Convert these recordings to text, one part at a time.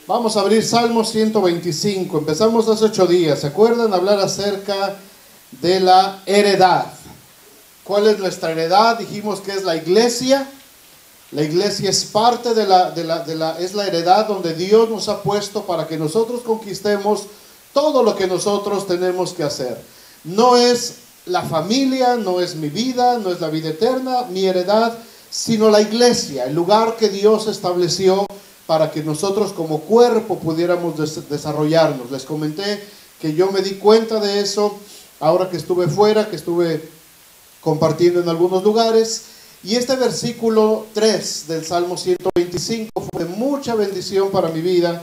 Vamos a abrir Salmo 125. Empezamos hace 8 días. ¿Se acuerdan? Hablar acerca de la heredad. ¿Cuál es nuestra heredad? Dijimos que es la iglesia. La iglesia es parte es la heredad donde Dios nos ha puesto para que nosotros conquistemos todo lo que nosotros tenemos que hacer. No es la familia, no es mi vida, no es la vida eterna, mi heredad, sino la iglesia, el lugar que Dios estableció para que nosotros como cuerpo pudiéramos desarrollarnos. Les comenté que yo me di cuenta de eso ahora que estuve fuera, que estuve compartiendo en algunos lugares. Y este versículo 3 del Salmo 125 fue de mucha bendición para mi vida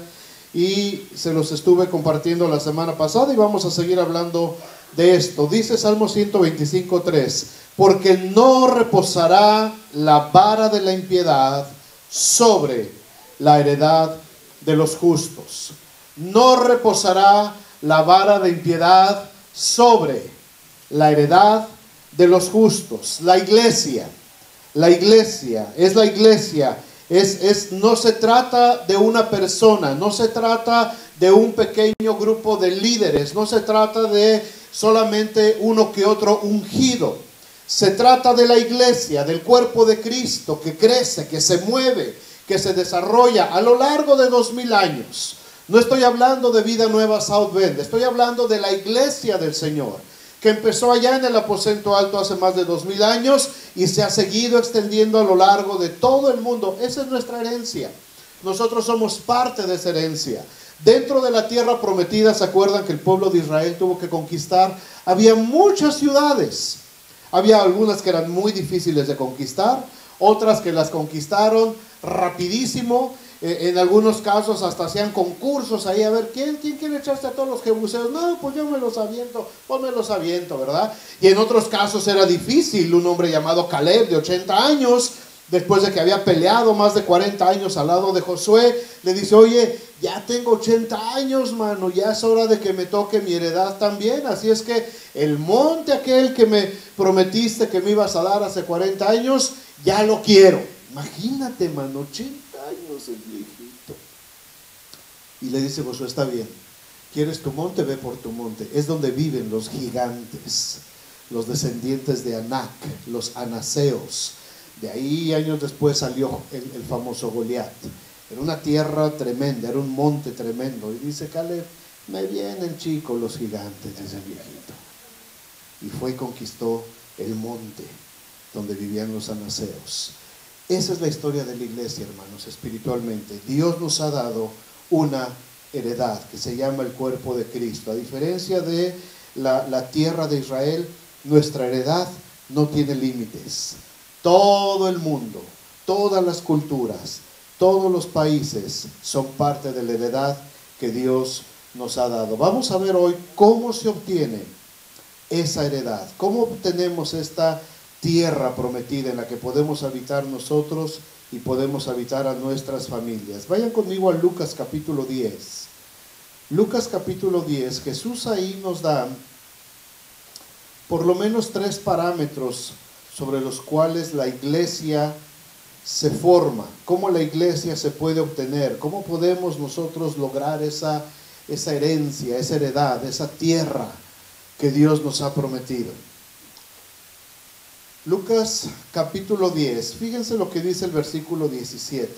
y se los estuve compartiendo la semana pasada y vamos a seguir hablando de esto. Dice Salmo 125, 3: porque no reposará la vara de la impiedad sobre la heredad de los justos. No reposará la vara de impiedad sobre la heredad de los justos. La iglesia es la iglesia. No se trata de una persona, no se trata de un pequeño grupo de líderes, no se trata de solamente uno que otro ungido. Se trata de la iglesia, del cuerpo de Cristo que crece, que se mueve, que se desarrolla a lo largo de 2000 años. No estoy hablando de Vida Nueva South Bend, estoy hablando de la iglesia del Señor, que empezó allá en el aposento alto hace más de 2000 años y se ha seguido extendiendo a lo largo de todo el mundo. Esa es nuestra herencia. Nosotros somos parte de esa herencia. Dentro de la tierra prometida, ¿se acuerdan que el pueblo de Israel tuvo que conquistar? Había muchas ciudades. Había algunas que eran muy difíciles de conquistar, otras que las conquistaron rapidísimo. En algunos casos hasta hacían concursos ahí a ver ¿quién quiere echarse a todos los jebuseos? No, pues yo me los aviento, pues me los aviento, ¿verdad? Y en otros casos era difícil. Un hombre llamado Caleb, de 80 años, después de que había peleado más de 40 años al lado de Josué, le dice: oye, ya tengo 80 años, mano, ya es hora de que me toque mi heredad también. Así es que el monte aquel que me prometiste que me ibas a dar hace 40 años, ya lo quiero. Imagínate, mano, 80 años el viejito. Y le dice Josué: está bien, ¿quieres tu monte? Ve por tu monte. Es donde viven los gigantes, los descendientes de Anac, los anaseos. De ahí años después salió el famoso Goliat. Era una tierra tremenda, era un monte tremendo. Y dice Caleb: me vienen chicos los gigantes, dice el viejito. Y fue y conquistó el monte donde vivían los anaseos. Esa es la historia de la iglesia, hermanos, espiritualmente. Dios nos ha dado una heredad que se llama el cuerpo de Cristo. A diferencia de la tierra de Israel, nuestra heredad no tiene límites. Todo el mundo, todas las culturas, todos los países son parte de la heredad que Dios nos ha dado. Vamos a ver hoy cómo se obtiene esa heredad, cómo obtenemos esta tierra prometida en la que podemos habitar nosotros y podemos habitar a nuestras familias. Vayan conmigo a Lucas capítulo 10. Lucas capítulo 10, Jesús ahí nos da por lo menos 3 parámetros sobre los cuales la iglesia se forma, cómo la iglesia se puede obtener, cómo podemos nosotros lograr esa herencia, esa heredad, esa tierra que Dios nos ha prometido. Lucas capítulo 10, fíjense lo que dice el versículo 17.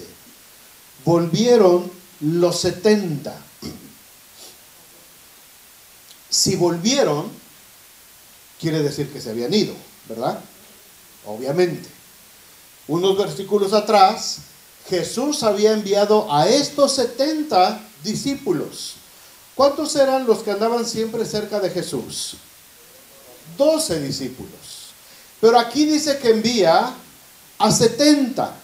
Volvieron los 70. Si volvieron, quiere decir que se habían ido, ¿verdad? Obviamente. Unos versículos atrás, Jesús había enviado a estos 70 discípulos. ¿Cuántos eran los que andaban siempre cerca de Jesús? 12 discípulos. Pero aquí dice que envía a 70.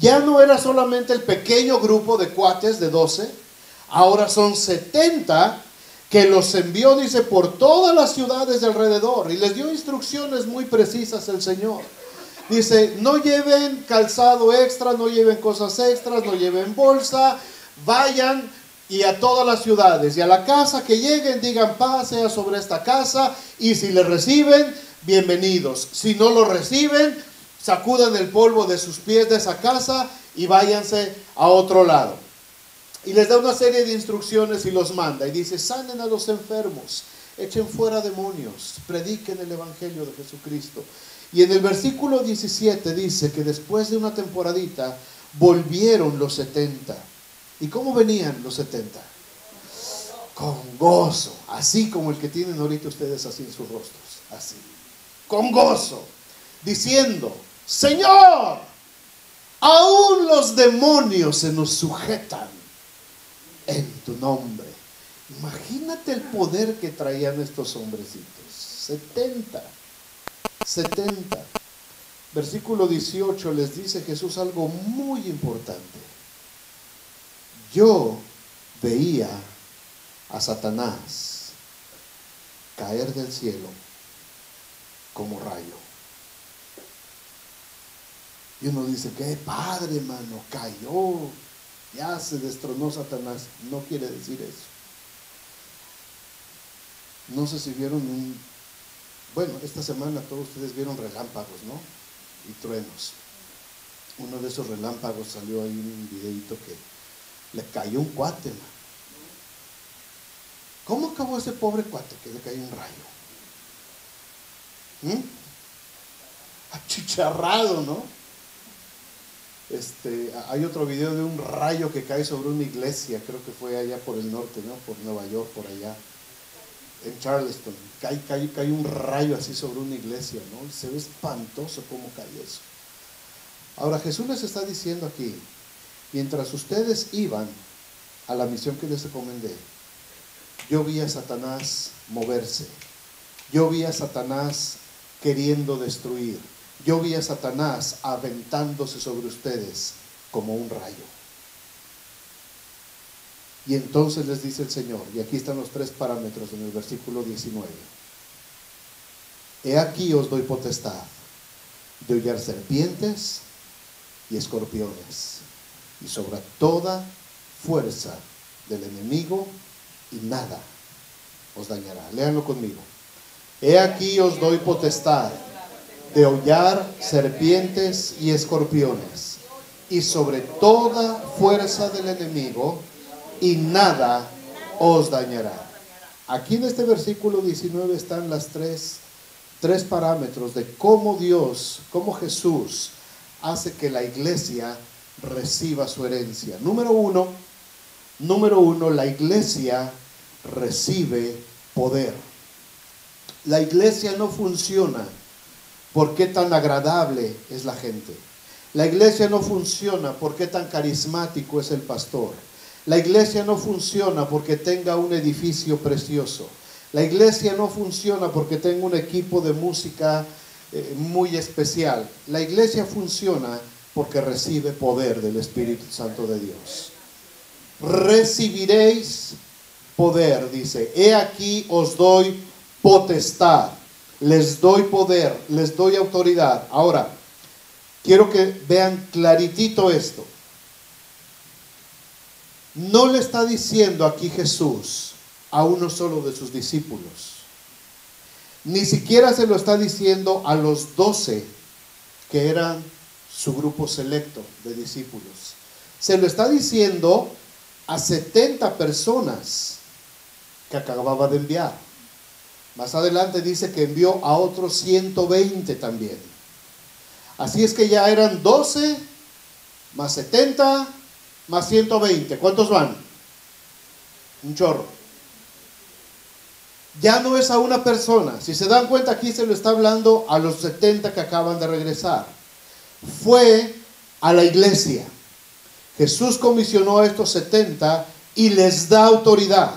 Ya no era solamente el pequeño grupo de cuates de 12, ahora son 70 que los envió, dice, por todas las ciudades de alrededor, y les dio instrucciones muy precisas el Señor. Dice: no lleven calzado extra, no lleven cosas extras, no lleven bolsa, vayan y a todas las ciudades, y a la casa que lleguen digan: paz sea sobre esta casa, y si le reciben, bienvenidos. Si no lo reciben, sacudan el polvo de sus pies de esa casa y váyanse a otro lado. Y les da una serie de instrucciones y los manda. Y dice, sanen a los enfermos, echen fuera demonios, prediquen el evangelio de Jesucristo. Y en el versículo 17 dice que después de una temporadita volvieron los 70. ¿Y cómo venían los 70? Con gozo, así como el que tienen ahorita ustedes así en sus rostros, así, con gozo, diciendo, Señor, aún los demonios se nos sujetan en tu nombre. Imagínate el poder que traían estos hombrecitos. 70. Versículo 18 les dice Jesús algo muy importante. Yo veía a Satanás caer del cielo como rayo. Y uno dice, qué padre, hermano, cayó, ya se destronó Satanás. No quiere decir eso. No sé si vieron bueno, esta semana todos ustedes vieron relámpagos, ¿no? Y truenos. Uno de esos relámpagos salió ahí un videito que le cayó un cuate, man. ¿Cómo acabó ese pobre cuate que le cayó un rayo? Achicharrado, ¿no? Hay otro video de un rayo que cae sobre una iglesia, creo que fue allá por el norte, ¿no? Por Nueva York, por allá, en Charleston. Cae un rayo así sobre una iglesia, ¿no? Se ve espantoso cómo cae eso. Ahora Jesús les está diciendo aquí, mientras ustedes iban a la misión que les recomendé, yo vi a Satanás moverse, yo vi a Satanás queriendo destruir, yo vi a Satanás aventándose sobre ustedes como un rayo. Y entonces les dice el Señor, y aquí están los 3 parámetros en el versículo 19. He aquí os doy potestad de hollar serpientes y escorpiones, y sobre toda fuerza del enemigo, y nada os dañará. Léanlo conmigo. He aquí os doy potestad de hollar serpientes y escorpiones, y sobre toda fuerza del enemigo, y nada os dañará. Aquí en este versículo 19 están las tres parámetros de cómo Dios, cómo Jesús hace que la iglesia reciba su herencia. Número uno, la iglesia recibe poder. La iglesia no funciona por qué tan agradable es la gente. La iglesia no funciona por qué tan carismático es el pastor. La iglesia no funciona porque tenga un edificio precioso. La iglesia no funciona porque tenga un equipo de música muy especial. La iglesia funciona porque recibe poder del Espíritu Santo de Dios. Recibiréis poder, dice. He aquí os doy potestad. Les doy poder, les doy autoridad. Ahora, quiero que vean claritito esto. No le está diciendo aquí Jesús a uno solo de sus discípulos. Ni siquiera se lo está diciendo a los 12 que eran su grupo selecto de discípulos. Se lo está diciendo a 70 personas que acababa de enviar. Más adelante dice que envió a otros 120 también. Así es que ya eran 12 más 70 más 120. ¿Cuántos van? Un chorro. Ya no es a una persona. Si se dan cuenta, aquí se lo está hablando a los 70 que acaban de regresar. Fue a la iglesia. Jesús comisionó a estos 70 y les da autoridad.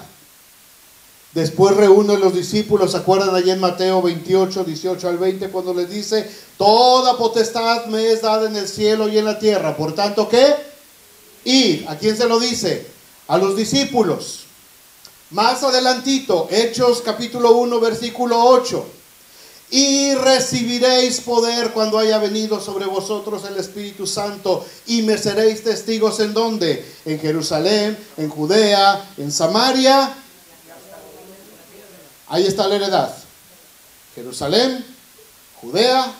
Después reúne a los discípulos. ¿Se acuerdan allá en Mateo 28, 18 al 20? Cuando les dice, toda potestad me es dada en el cielo y en la tierra. Por tanto, ¿qué? Ir. ¿A quién se lo dice? A los discípulos. Más adelantito, Hechos capítulo 1, versículo 8. Y recibiréis poder cuando haya venido sobre vosotros el Espíritu Santo, y me seréis testigos. ¿En dónde? En Jerusalén, en Judea, en Samaria. Ahí está la heredad. Jerusalén, Judea,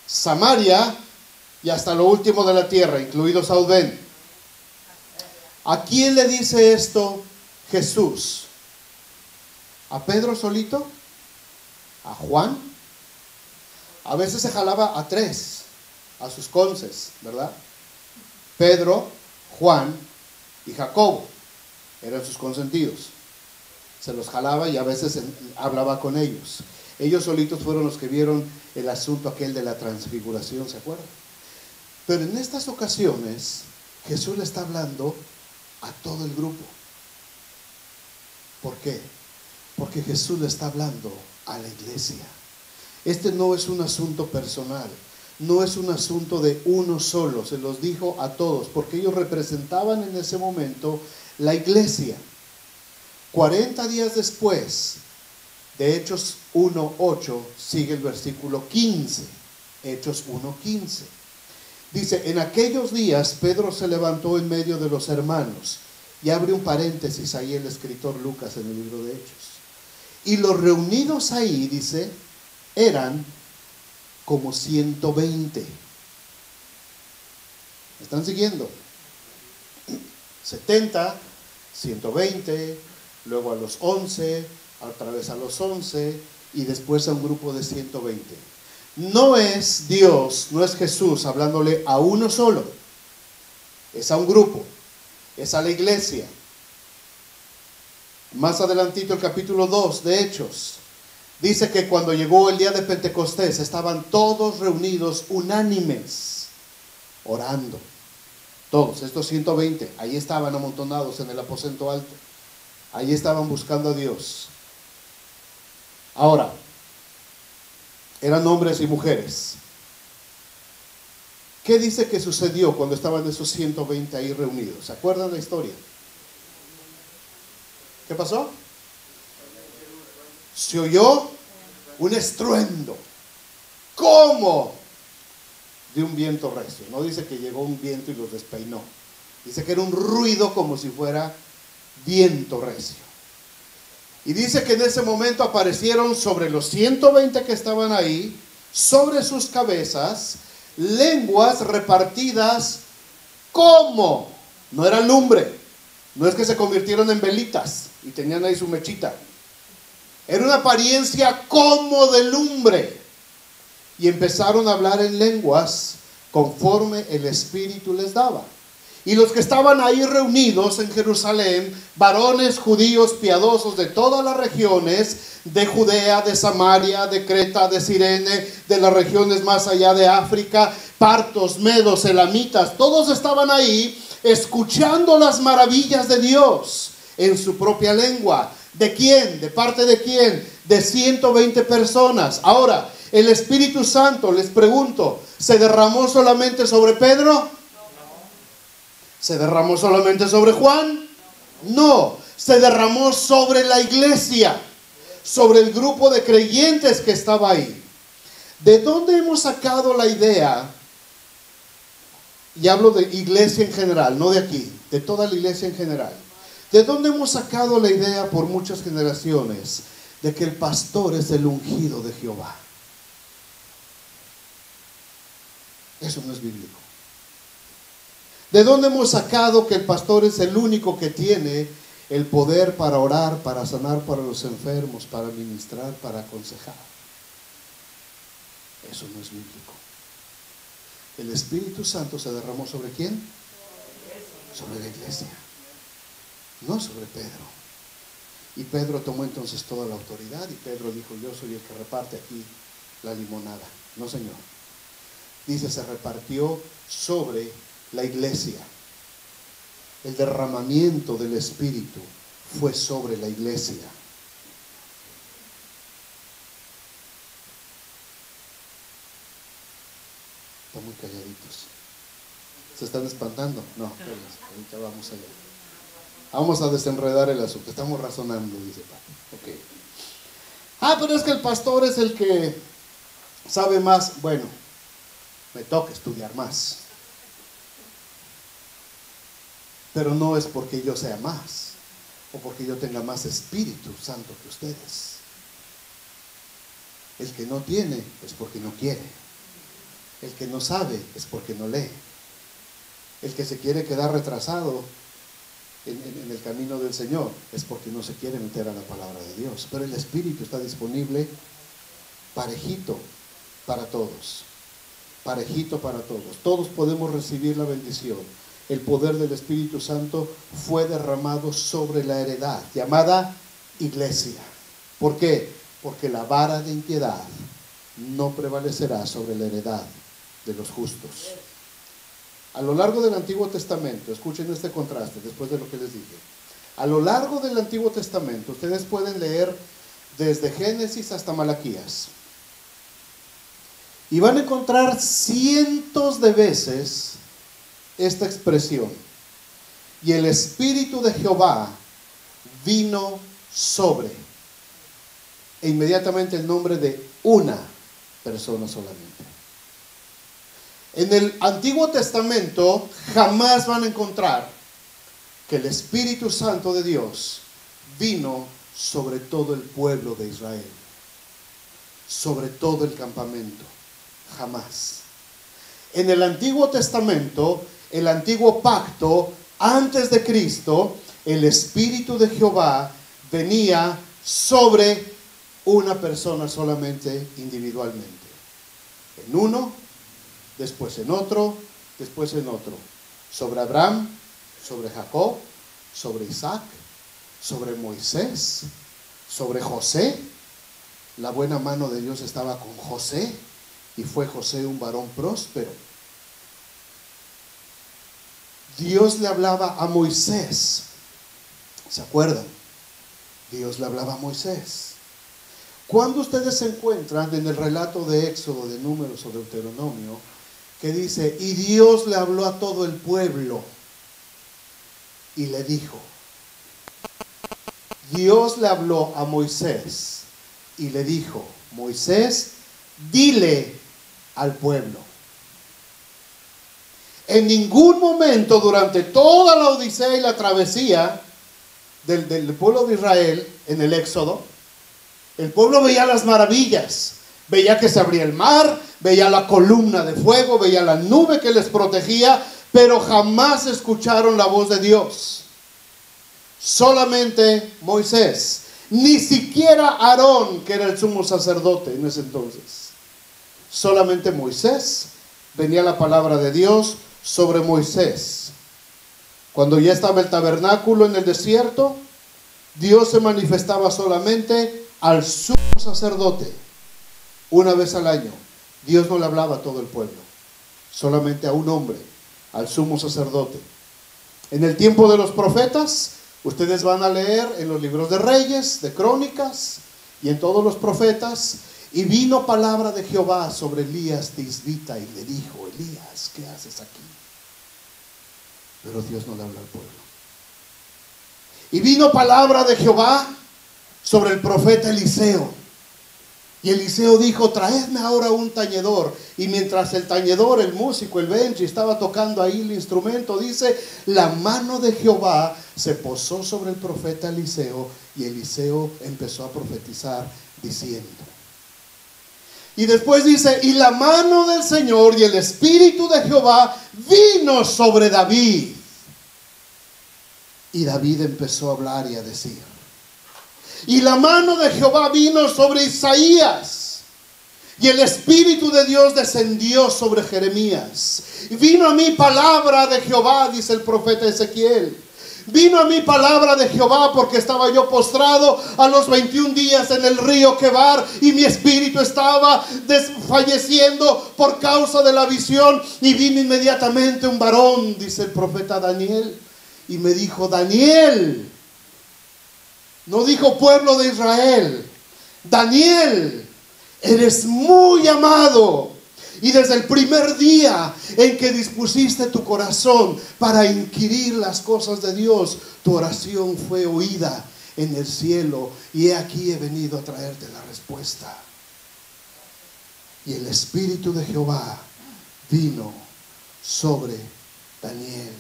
Samaria y hasta lo último de la tierra, incluido Saudén. ¿A quién le dice esto Jesús? ¿A Pedro solito? ¿A Juan? A veces se jalaba a tres, a sus conces, ¿verdad? Pedro, Juan y Jacobo eran sus consentidos. Se los jalaba y a veces hablaba con ellos. Ellos solitos fueron los que vieron el asunto aquel de la transfiguración, ¿se acuerdan? Pero en estas ocasiones Jesús le está hablando a todo el grupo. ¿Por qué? Porque Jesús le está hablando a la iglesia. Este no es un asunto personal, no es un asunto de uno solo, se los dijo a todos, porque ellos representaban en ese momento la iglesia. 40 días después, de Hechos 1:8, sigue el versículo 15, Hechos 1:15. Dice, en aquellos días Pedro se levantó en medio de los hermanos, y abre un paréntesis ahí el escritor Lucas en el libro de Hechos. Y los reunidos ahí, dice, eran como 120. ¿Me están siguiendo? 70, 120, luego a los 11, otra vez a los 11 y después a un grupo de 120. No es Dios, no es Jesús hablándole a uno solo, es a un grupo, es a la iglesia. Más adelantito el capítulo 2 de Hechos dice que cuando llegó el día de Pentecostés estaban todos reunidos unánimes orando. Todos, estos 120, ahí estaban amontonados en el aposento alto. Ahí estaban buscando a Dios. Ahora, eran hombres y mujeres. ¿Qué dice que sucedió cuando estaban esos 120 ahí reunidos? ¿Se acuerdan la historia? ¿Qué pasó? Se oyó un estruendo. ¿Cómo? De un viento recio. No dice que llegó un viento y los despeinó. Dice que era un ruido como si fuera viento recio. Y dice que en ese momento aparecieron sobre los 120 que estaban ahí, sobre sus cabezas, lenguas repartidas como, no era lumbre, no es que se convirtieron en velitas y tenían ahí su mechita, era una apariencia como de lumbre, y empezaron a hablar en lenguas conforme el Espíritu les daba. Y los que estaban ahí reunidos en Jerusalén, varones judíos piadosos de todas las regiones, de Judea, de Samaria, de Creta, de Cirene, de las regiones más allá de África, partos, medos, elamitas, todos estaban ahí escuchando las maravillas de Dios en su propia lengua. ¿De quién? ¿De parte de quién? De 120 personas. Ahora, el Espíritu Santo, les pregunto, ¿se derramó solamente sobre Pedro? ¿Se derramó solamente sobre Juan? No, se derramó sobre la iglesia, sobre el grupo de creyentes que estaba ahí. ¿De dónde hemos sacado la idea? Y hablo de iglesia en general, no de aquí, de toda la iglesia en general. ¿De dónde hemos sacado la idea por muchas generaciones de que el pastor es el ungido de Jehová? Eso no es bíblico. ¿De dónde hemos sacado que el pastor es el único que tiene el poder para orar, para sanar para los enfermos, para ministrar, para aconsejar? Eso no es bíblico. El Espíritu Santo se derramó ¿sobre quién? Sobre la iglesia, no sobre Pedro. Y Pedro tomó entonces toda la autoridad y Pedro dijo, yo soy el que reparte aquí la limonada. No, señor. Dice, se repartió sobre la iglesia. El derramamiento del Espíritu fue sobre la iglesia. Están muy calladitos. ¿Se están espantando? No, ahorita vamos allá. Vamos a desenredar el asunto. Estamos razonando, dice Pablo. Okay. Pero es que el pastor es el que sabe más. Bueno, me toca estudiar más. Pero no es porque yo sea más o porque yo tenga más Espíritu Santo que ustedes. El que no tiene es porque no quiere. El que no sabe es porque no lee. El que se quiere quedar retrasado en el camino del Señor, es porque no se quiere meter a la palabra de Dios. Pero el Espíritu está disponible parejito para todos. Parejito para todos. Todos podemos recibir la bendición. El poder del Espíritu Santo fue derramado sobre la heredad llamada iglesia. ¿Por qué? Porque la vara de impiedad no prevalecerá sobre la heredad de los justos. A lo largo del Antiguo Testamento, escuchen este contraste después de lo que les dije. A lo largo del Antiguo Testamento, ustedes pueden leer desde Génesis hasta Malaquías. Y van a encontrar cientos de veces esta expresión. Y el Espíritu de Jehová vino sobre. E inmediatamente el nombre de una persona solamente. En el Antiguo Testamento jamás van a encontrar que el Espíritu Santo de Dios vino sobre todo el pueblo de Israel, sobre todo el campamento. Jamás. En el Antiguo Testamento, el antiguo pacto, antes de Cristo, el Espíritu de Jehová venía sobre una persona solamente, individualmente. En uno, después en otro, después en otro. Sobre Abraham, sobre Jacob, sobre Isaac, sobre Moisés, sobre José. La buena mano de Dios estaba con José. Y fue José un varón próspero. Dios le hablaba a Moisés. ¿Se acuerdan? Dios le hablaba a Moisés. Cuando ustedes se encuentran en el relato de Éxodo, de Números o Deuteronomio, que dice, y Dios le habló a todo el pueblo y le dijo. Dios le habló a Moisés y le dijo, Moisés, dile al pueblo. En ningún momento durante toda la odisea y la travesía del pueblo de Israel en el Éxodo, el pueblo veía las maravillas, veía que se abría el mar, veía la columna de fuego, veía la nube que les protegía, pero jamás escucharon la voz de Dios. Solamente Moisés, ni siquiera Aarón, que era el sumo sacerdote en ese entonces. Solamente Moisés, venía la palabra de Dios sobre Moisés. Cuando ya estaba el tabernáculo en el desierto, Dios se manifestaba solamente al sumo sacerdote, una vez al año. Dios no le hablaba a todo el pueblo, solamente a un hombre, al sumo sacerdote. En el tiempo de los profetas, ustedes van a leer en los libros de Reyes, de Crónicas y en todos los profetas. Y vino palabra de Jehová sobre Elías Tisbita y le dijo, Elías, ¿qué haces aquí? Pero Dios no le habla al pueblo. Y vino palabra de Jehová sobre el profeta Eliseo. Y Eliseo dijo, traedme ahora un tañedor. Y mientras el tañedor, el músico, el benchi, estaba tocando ahí el instrumento, dice, la mano de Jehová se posó sobre el profeta Eliseo. Y Eliseo empezó a profetizar diciendo. Y después dice, y la mano del Señor y el Espíritu de Jehová vino sobre David. Y David empezó a hablar y a decir. Y la mano de Jehová vino sobre Isaías. Y el Espíritu de Dios descendió sobre Jeremías. Y vino a mí palabra de Jehová, dice el profeta Ezequiel. Vino a mí palabra de Jehová porque estaba yo postrado a los 21 días en el río Quebar y mi espíritu estaba desfalleciendo por causa de la visión. Y vino inmediatamente un varón, dice el profeta Daniel, y me dijo, Daniel, no dijo pueblo de Israel, Daniel, eres muy amado. Y desde el primer día en que dispusiste tu corazón para inquirir las cosas de Dios, tu oración fue oída en el cielo. Y he aquí he venido a traerte la respuesta. Y el Espíritu de Jehová vino sobre Daniel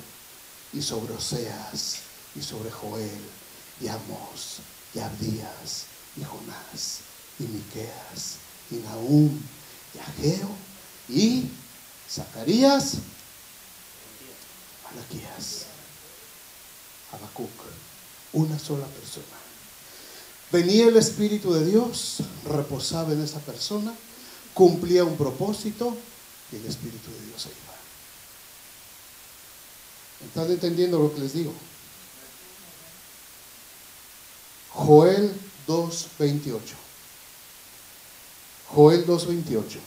y sobre Oseas y sobre Joel y Amós y Abdías y Jonás y Miqueas y Nahum y Ageo y Zacarías, Malaquías. Habacuc, una sola persona. Venía el Espíritu de Dios, reposaba en esa persona, cumplía un propósito y el Espíritu de Dios se iba. ¿Están entendiendo lo que les digo? Joel 2:28. Joel 2:28.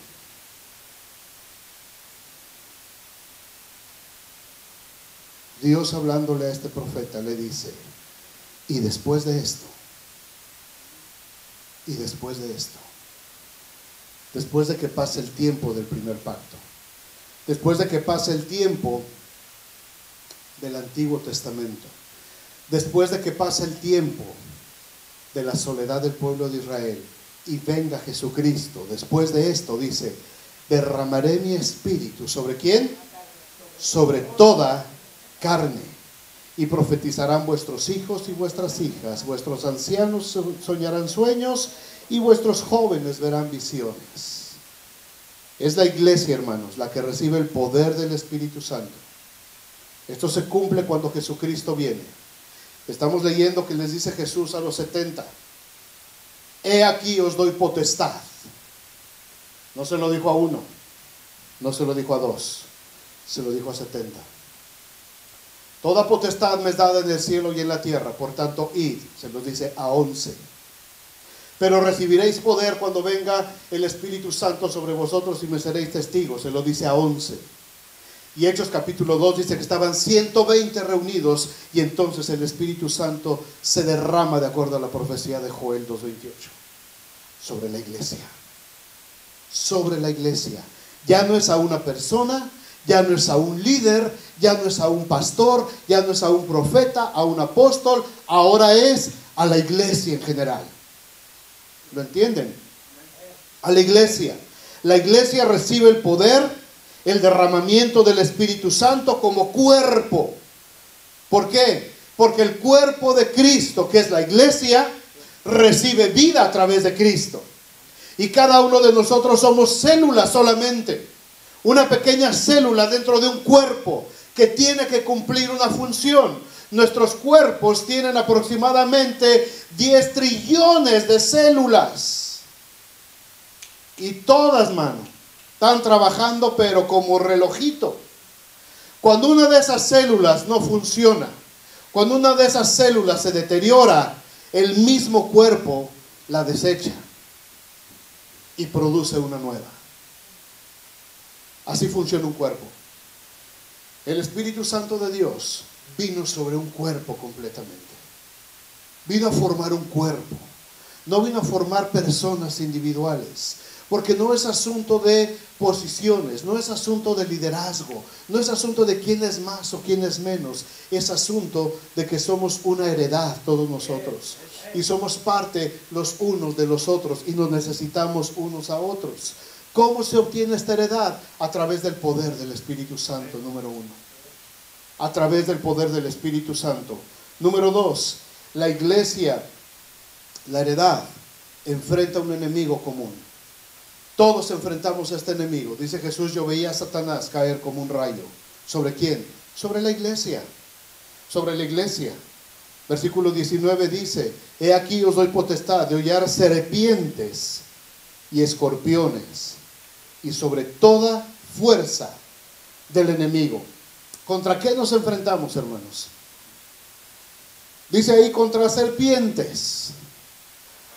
Dios hablándole a este profeta le dice, y después de esto, después de que pase el tiempo del primer pacto, después de que pase el tiempo del Antiguo Testamento, después de que pase el tiempo de la soledad del pueblo de Israel y venga Jesucristo, después de esto dice, derramaré mi espíritu ¿sobre quién? Sobre toda carne, y profetizarán vuestros hijos y vuestras hijas, vuestros ancianos soñarán sueños y vuestros jóvenes verán visiones. Es la iglesia, hermanos, la que recibe el poder del Espíritu Santo. Esto se cumple cuando Jesucristo viene. Estamos leyendo que les dice Jesús a los 70, he aquí os doy potestad. No se lo dijo a uno, no se lo dijo a dos, se lo dijo a 70. Toda potestad me es dada en el cielo y en la tierra, por tanto id, se los dice a 11. Pero recibiréis poder cuando venga el Espíritu Santo sobre vosotros y me seréis testigos, se lo dice a 11. Y Hechos capítulo 2 dice que estaban 120 reunidos y entonces el Espíritu Santo se derrama de acuerdo a la profecía de Joel 2:28 sobre la iglesia. Sobre la iglesia. Ya no es a una persona, ya no es a un líder, ya no es a un pastor, ya no es a un profeta, a un apóstol, ahora es a la iglesia en general. ¿Lo entienden? A la iglesia. La iglesia recibe el poder, el derramamiento del Espíritu Santo como cuerpo. ¿Por qué? Porque el cuerpo de Cristo, que es la iglesia, recibe vida a través de Cristo. Y cada uno de nosotros somos células solamente. Una pequeña célula dentro de un cuerpo que tiene que cumplir una función. Nuestros cuerpos tienen aproximadamente 10 trillones de células. Y todas, mano, están trabajando pero como relojito. Cuando una de esas células no funciona, cuando una de esas células se deteriora, el mismo cuerpo la desecha y produce una nueva. Así funciona un cuerpo. El Espíritu Santo de Dios vino sobre un cuerpo completamente. Vino a formar un cuerpo. No vino a formar personas individuales. Porque no es asunto de posiciones, no es asunto de liderazgo, no es asunto de quién es más o quién es menos. Es asunto de que somos una heredad todos nosotros. Y somos parte los unos de los otros y nos necesitamos unos a otros. ¿Cómo se obtiene esta heredad? A través del poder del Espíritu Santo, número 1. A través del poder del Espíritu Santo. Número 2, la iglesia, la heredad, enfrenta a un enemigo común. Todos enfrentamos a este enemigo. Dice Jesús, yo veía a Satanás caer como un rayo. ¿Sobre quién? Sobre la iglesia. Sobre la iglesia. Versículo 19 dice, he aquí os doy potestad de hollar serpientes y escorpiones y sobre toda fuerza del enemigo. ¿Contra qué nos enfrentamos, hermanos? Dice ahí, contra serpientes.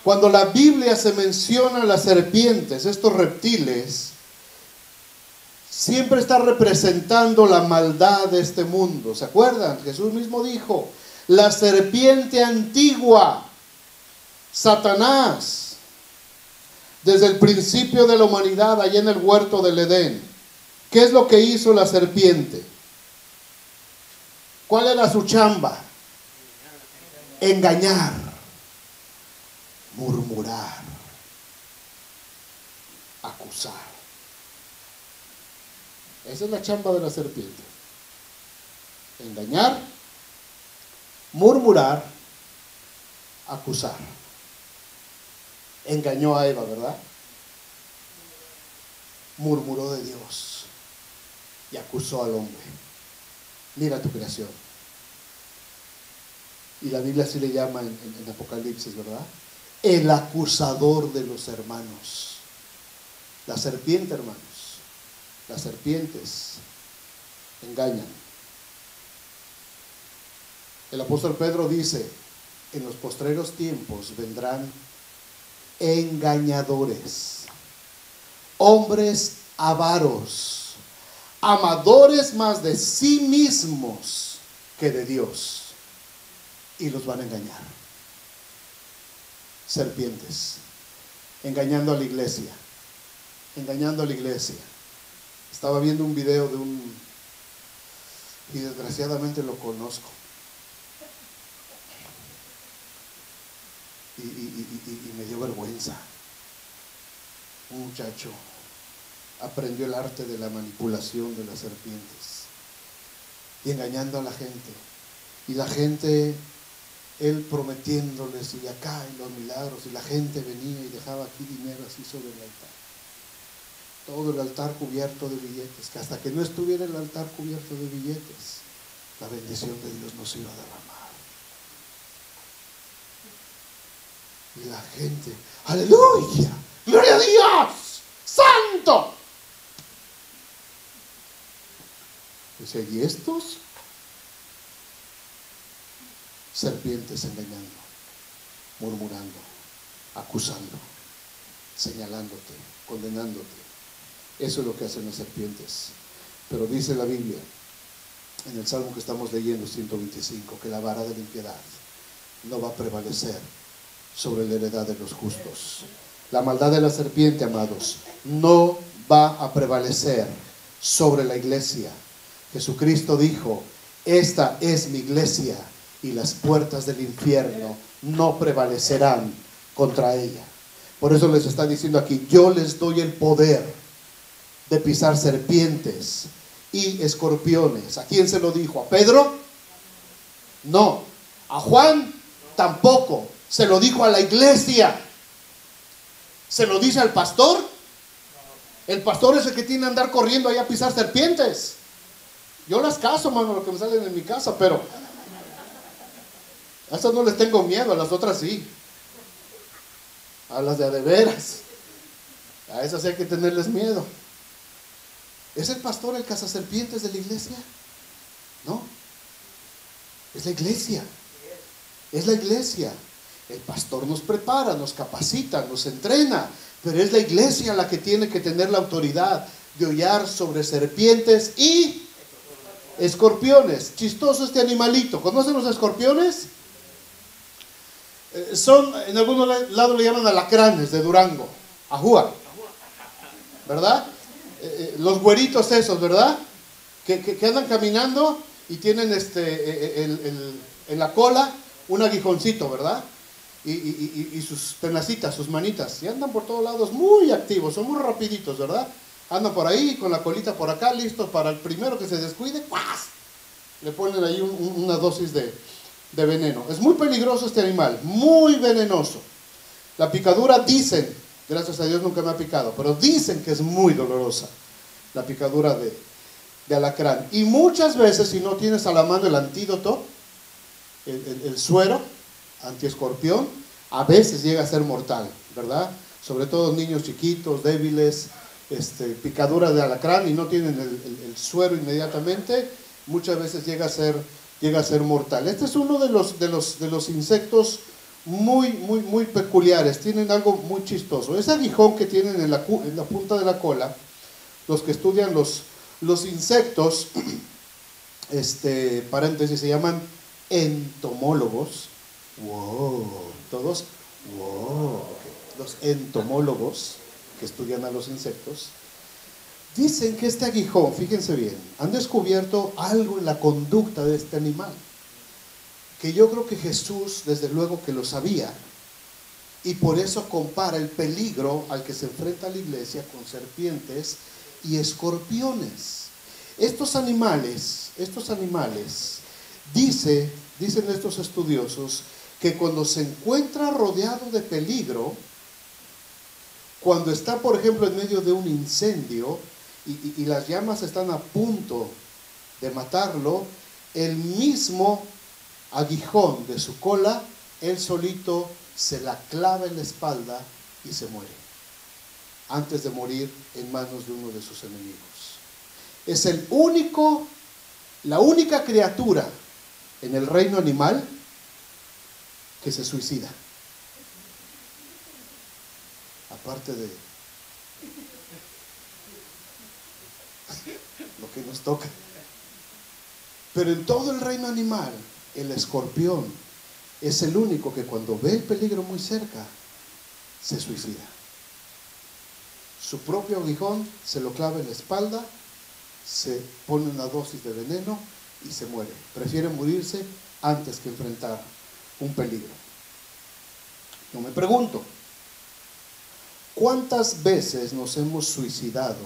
Cuando la Biblia se menciona las serpientes, estos reptiles, siempre está representando la maldad de este mundo. ¿Se acuerdan? Jesús mismo dijo, la serpiente antigua, Satanás, desde el principio de la humanidad, allá en el huerto del Edén. ¿Qué es lo que hizo la serpiente? ¿Cuál era su chamba? Engañar, murmurar, acusar. Esa es la chamba de la serpiente. Engañar, murmurar, acusar. Engañó a Eva, ¿verdad? Murmuró de Dios y acusó al hombre. Mira tu creación. Y la Biblia así le llama en Apocalipsis, ¿verdad? El acusador de los hermanos. La serpiente, hermanos. Las serpientes engañan. El apóstol Pedro dice, en los postreros tiempos vendrán engañadores, hombres avaros, amadores más de sí mismos que de Dios, y los van a engañar. Serpientes, engañando a la iglesia, engañando a la iglesia. Estaba viendo un video y desgraciadamente lo conozco. Y me dio vergüenza. Un muchacho aprendió el arte de la manipulación de las serpientes y engañando a la gente. Y la gente, él prometiéndoles, y acá en los milagros, y la gente venía y dejaba aquí dinero así sobre el altar. Todo el altar cubierto de billetes, que hasta que no estuviera el altar cubierto de billetes, la bendición de Dios no se iba a derramar. Y la gente, aleluya, gloria a Dios, santo. Dice, ¿y estos? Serpientes engañando, murmurando, acusando, señalándote, condenándote. Eso es lo que hacen las serpientes. Pero dice la Biblia, en el Salmo que estamos leyendo, 125, que la vara de la impiedad no va a prevalecer sobre la heredad de los justos. La maldad de la serpiente, amados, no va a prevalecer sobre la iglesia. Jesucristo dijo, esta es mi iglesia y las puertas del infierno no prevalecerán contra ella. Por eso les está diciendo aquí, yo les doy el poder de pisar serpientes y escorpiones. ¿A quién se lo dijo? ¿A Pedro? No. ¿A Juan? Tampoco. Se lo dijo a la iglesia. ¿Se lo dice al pastor? El pastor es el que tiene que andar corriendo ahí a pisar serpientes. Yo las caso, mano, lo que me salen en mi casa, pero a esas no les tengo miedo, a las otras sí. A las de veras. A esas hay que tenerles miedo. ¿Es el pastor el cazaserpientes de la iglesia? No. Es la iglesia. Es la iglesia. El pastor nos prepara, nos capacita, nos entrena, pero es la iglesia la que tiene que tener la autoridad de hollar sobre serpientes y escorpiones. Chistoso este animalito. ¿Conocen los escorpiones? Son, en algunos lados le llaman alacranes de Durango, ajúa, ¿verdad? Los güeritos esos, ¿verdad? Que andan caminando y tienen en la cola un aguijoncito, ¿verdad? Y sus tenacitas, sus manitas, y andan por todos lados muy activos, son muy rapiditos, ¿verdad? Andan por ahí con la colita por acá, listos para el primero que se descuide, ¡guas! Le ponen ahí una dosis de veneno. Es muy peligroso este animal, muy venenoso. La picadura, dicen, gracias a Dios nunca me ha picado, pero dicen que es muy dolorosa la picadura de alacrán. Y muchas veces, si no tienes a la mano el antídoto, el suero antiescorpión, a veces llega a ser mortal, ¿verdad? Sobre todo niños chiquitos, débiles, picadura de alacrán y no tienen el suero inmediatamente, muchas veces llega a ser mortal. Este es uno de los insectos muy peculiares. Tienen algo muy chistoso. Ese aguijón que tienen en la punta de la cola, los que estudian los insectos, paréntesis, se llaman entomólogos. Wow, todos, wow. Los entomólogos que estudian a los insectos dicen que este aguijón, fíjense bien, han descubierto algo en la conducta de este animal, que yo creo que Jesús desde luego que lo sabía, y por eso compara el peligro al que se enfrenta la iglesia con serpientes y escorpiones. Estos animales, dicen estos estudiosos, que cuando se encuentra rodeado de peligro, cuando está por ejemplo en medio de un incendio y las llamas están a punto de matarlo, él mismo aguijón de su cola, él solito se la clava en la espalda y se muere, antes de morir en manos de uno de sus enemigos. Es la única criatura en el reino animal que se suicida. Aparte de lo que nos toca. Pero en todo el reino animal, el escorpión es el único que cuando ve el peligro muy cerca, se suicida. Su propio aguijón se lo clava en la espalda, se pone una dosis de veneno y se muere. Prefiere morirse antes que enfrentar un peligro. Yo me pregunto, ¿cuántas veces nos hemos suicidado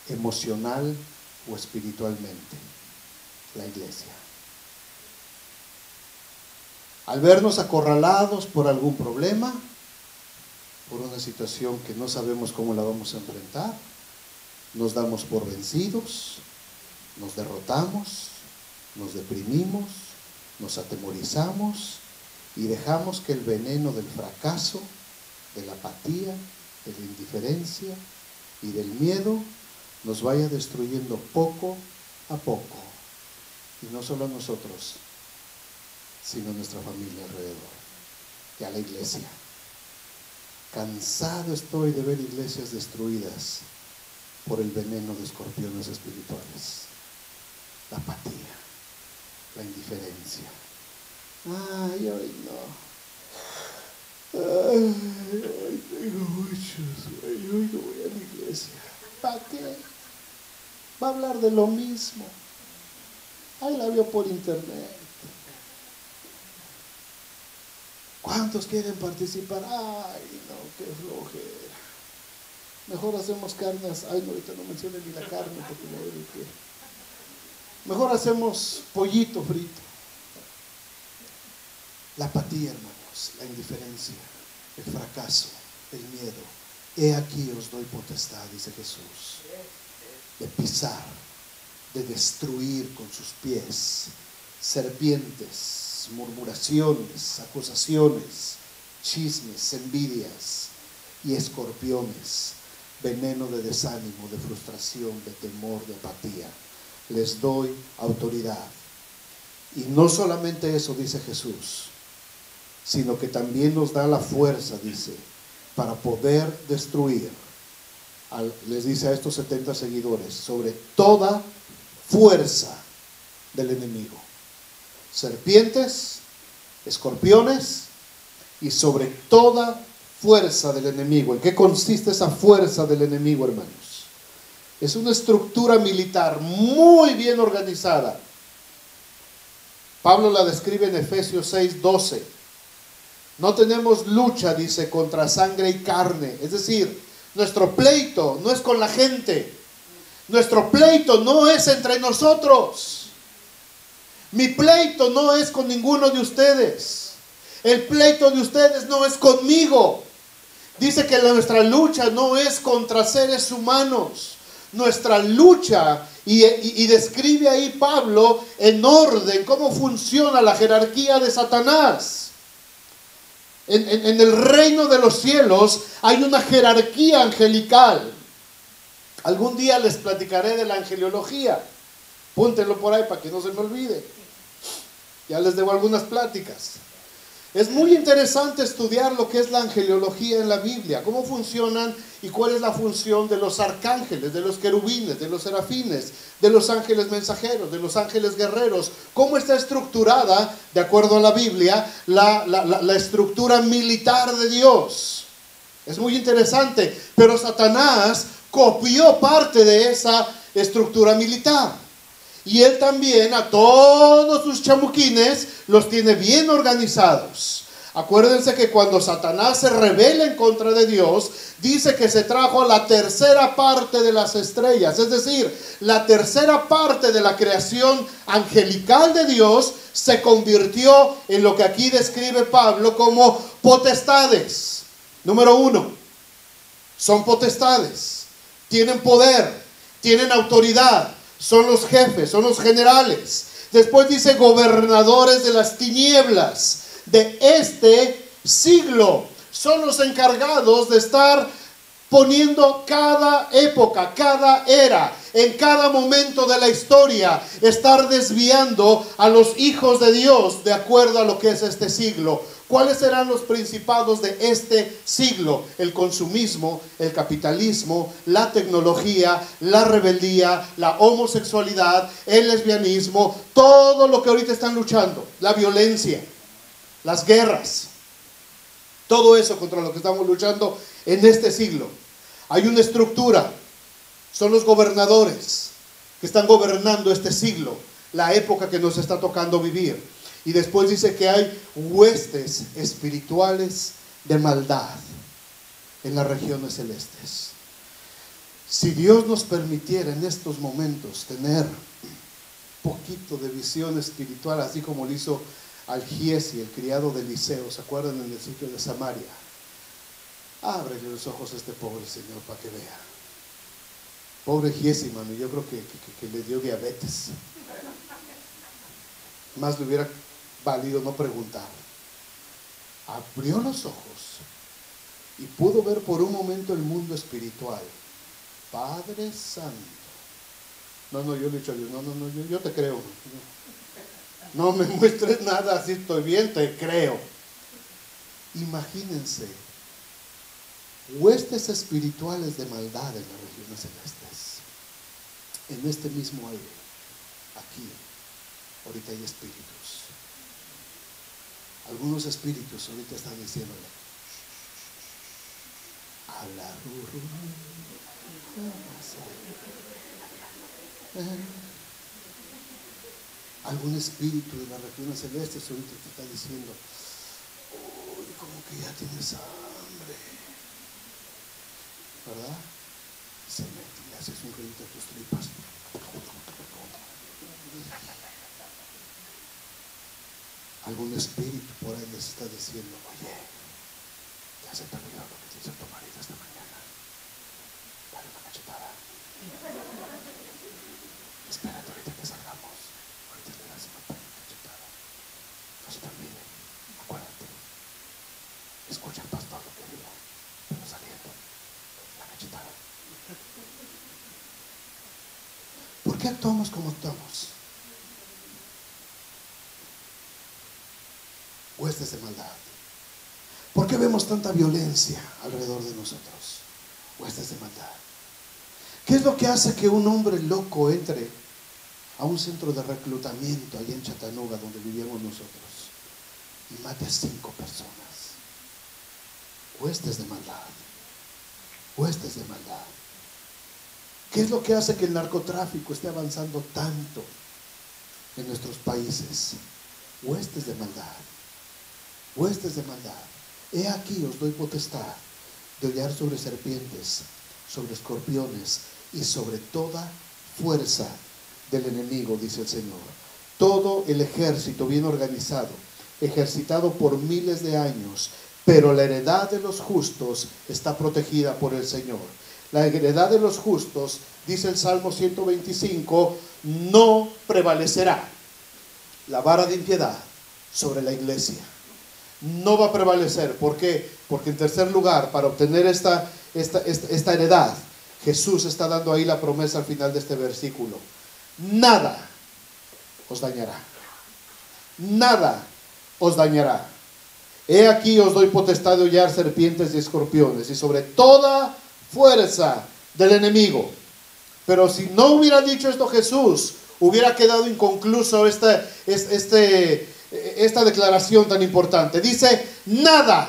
emocional o espiritualmente? La iglesia. Al vernos acorralados por algún problema, por una situación que no sabemos cómo la vamos a enfrentar, nos damos por vencidos, nos derrotamos, nos deprimimos, nos atemorizamos y dejamos que el veneno del fracaso, de la apatía, de la indiferencia y del miedo nos vaya destruyendo poco a poco. Y no solo a nosotros, sino a nuestra familia alrededor y a la iglesia. Cansado estoy de ver iglesias destruidas por el veneno de escorpiones espirituales. La apatía, la indiferencia. Ay, hoy no. Ay, hoy tengo mucho sueño, hoy no voy a la iglesia. ¿Para qué? Va a hablar de lo mismo. Ahí la vio por internet. ¿Cuántos quieren participar? Ay, no, qué flojera. Mejor hacemos carnes. Ay, no, ahorita no mencioné ni la carne porque no veo qué. Mejor hacemos pollito frito. La apatía, hermanos, la indiferencia, el fracaso, el miedo. He aquí os doy potestad, dice Jesús, de pisar, de destruir con sus pies serpientes, murmuraciones, acusaciones, chismes, envidias y escorpiones, veneno de desánimo, de frustración, de temor, de apatía. Les doy autoridad. Y no solamente eso, dice Jesús, sino que también nos da la fuerza, dice, para poder destruir, les dice a estos 70 seguidores, sobre toda fuerza del enemigo. Serpientes, escorpiones y sobre toda fuerza del enemigo. ¿En qué consiste esa fuerza del enemigo, hermanos? Es una estructura militar muy bien organizada. Pablo la describe en Efesios 6:12. No tenemos lucha, dice, contra sangre y carne. Es decir, nuestro pleito no es con la gente. Nuestro pleito no es entre nosotros. Mi pleito no es con ninguno de ustedes. El pleito de ustedes no es conmigo. Dice que nuestra lucha no es contra seres humanos. Nuestra lucha, y describe ahí Pablo en orden cómo funciona la jerarquía de Satanás. En el reino de los cielos hay una jerarquía angelical. Algún día les platicaré de la angeliología. Púntenlo por ahí para que no se me olvide. Ya les debo algunas pláticas. Es muy interesante estudiar lo que es la angeliología en la Biblia, cómo funcionan y cuál es la función de los arcángeles, de los querubines, de los serafines, de los ángeles mensajeros, de los ángeles guerreros, cómo está estructurada, de acuerdo a la Biblia, la estructura militar de Dios. Es muy interesante, pero Satanás copió parte de esa estructura militar. Y él también a todos sus chamuquines los tiene bien organizados. Acuérdense que cuando Satanás se rebela en contra de Dios, dice que se trajo la tercera parte de las estrellas. Es decir, la tercera parte de la creación angelical de Dios se convirtió en lo que aquí describe Pablo como potestades. Número 1, son potestades. Tienen poder, tienen autoridad. Son los jefes, son los generales, Después dice gobernadores de las tinieblas de este siglo. Son los encargados de estar poniendo cada época, cada era, en cada momento de la historia, estar desviando a los hijos de Dios de acuerdo a lo que es este siglo. ¿Cuáles serán los principados de este siglo? El consumismo, el capitalismo, la tecnología, la rebeldía, la homosexualidad, el lesbianismo, todo lo que ahorita están luchando, la violencia, las guerras, todo eso contra lo que estamos luchando en este siglo. Hay una estructura, son los gobernadores que están gobernando este siglo, la época que nos está tocando vivir. Y después dice que hay huestes espirituales de maldad en las regiones celestes. Si Dios nos permitiera en estos momentos tener poquito de visión espiritual, así como lo hizo al Giesi, el criado de Eliseo, ¿se acuerdan en el sitio de Samaria? Ábrele los ojos a este pobre señor para que vea. Pobre Giesi, mano, yo creo que le dio diabetes. Más le hubiera valido no preguntar. Abrió los ojos y pudo ver por un momento el mundo espiritual. Padre Santo. No, yo le he dicho a Dios, yo te creo. No me muestres nada, así estoy bien, te creo. Imagínense, huestes espirituales de maldad en las regiones celestes. En este mismo aire, aquí, ahorita hay espíritus. Algunos espíritus ahorita están diciéndole, a la algún espíritu de las regiones celestes ahorita te está diciendo, uy, como que ya tienes hambre, ¿verdad? Se mete y le haces un ruido a tus tripas. Algún espíritu por ahí les está diciendo, oye, ya se te olvidó lo que te hizo tu marido esta mañana. Dale una cachetada. Espérate ahorita que salgamos. Ahorita le das una cachetada. No se te olvide. Acuérdate. Escucha el pastor lo que digo. Pero saliendo. La cachetada. ¿Por qué actuamos como actuamos? Huestes de maldad. ¿Por qué vemos tanta violencia alrededor de nosotros? Huestes de maldad. ¿Qué es lo que hace que un hombre loco entre a un centro de reclutamiento allá en Chattanooga, donde vivíamos nosotros, y mate a 5 personas? Huestes de maldad. Huestes de maldad. ¿Qué es lo que hace que el narcotráfico esté avanzando tanto en nuestros países? Huestes de maldad. Huestes de maldad. He aquí os doy potestad de hollar sobre serpientes, sobre escorpiones y sobre toda fuerza del enemigo, dice el Señor. Todo el ejército bien organizado, ejercitado por miles de años, pero la heredad de los justos está protegida por el Señor. La heredad de los justos, dice el Salmo 125, no prevalecerá. La vara de impiedad sobre la iglesia no va a prevalecer. ¿Por qué? Porque en tercer lugar, para obtener esta heredad, Jesús está dando ahí la promesa al final de este versículo: nada os dañará. Nada os dañará. He aquí os doy potestad de hollar serpientes y escorpiones y sobre toda fuerza del enemigo. Pero si no hubiera dicho esto Jesús, hubiera quedado inconcluso esta declaración tan importante. Dice, nada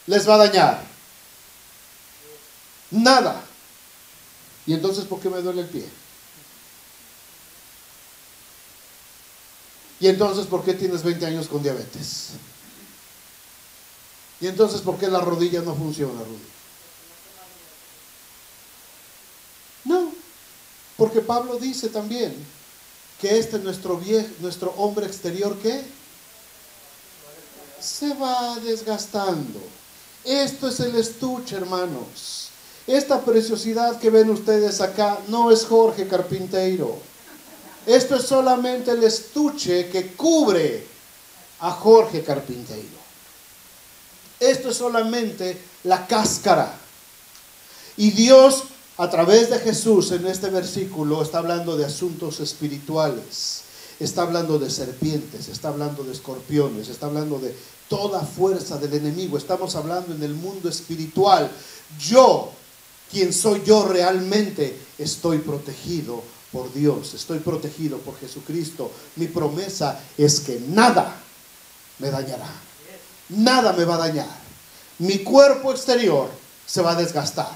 les va a dañar. Nada. ¿Y entonces por qué me duele el pie? ¿Y entonces por qué tienes 20 años con diabetes? ¿Y entonces por qué la rodilla no funciona, Rudy? No, porque Pablo dice también que nuestro hombre exterior, ¿qué? Se va desgastando. Esto es el estuche, hermanos. Esta preciosidad que ven ustedes acá no es Jorge Carpinteiro. Esto es solamente el estuche que cubre a Jorge Carpinteiro. Esto es solamente la cáscara. Y Dios, a través de Jesús, en este versículo, está hablando de asuntos espirituales. Está hablando de serpientes, está hablando de escorpiones, está hablando de toda fuerza del enemigo. Estamos hablando en el mundo espiritual. Yo, quien soy yo realmente, estoy protegido por Dios, estoy protegido por Jesucristo. Mi promesa es que nada me dañará, nada me va a dañar. Mi cuerpo exterior se va a desgastar,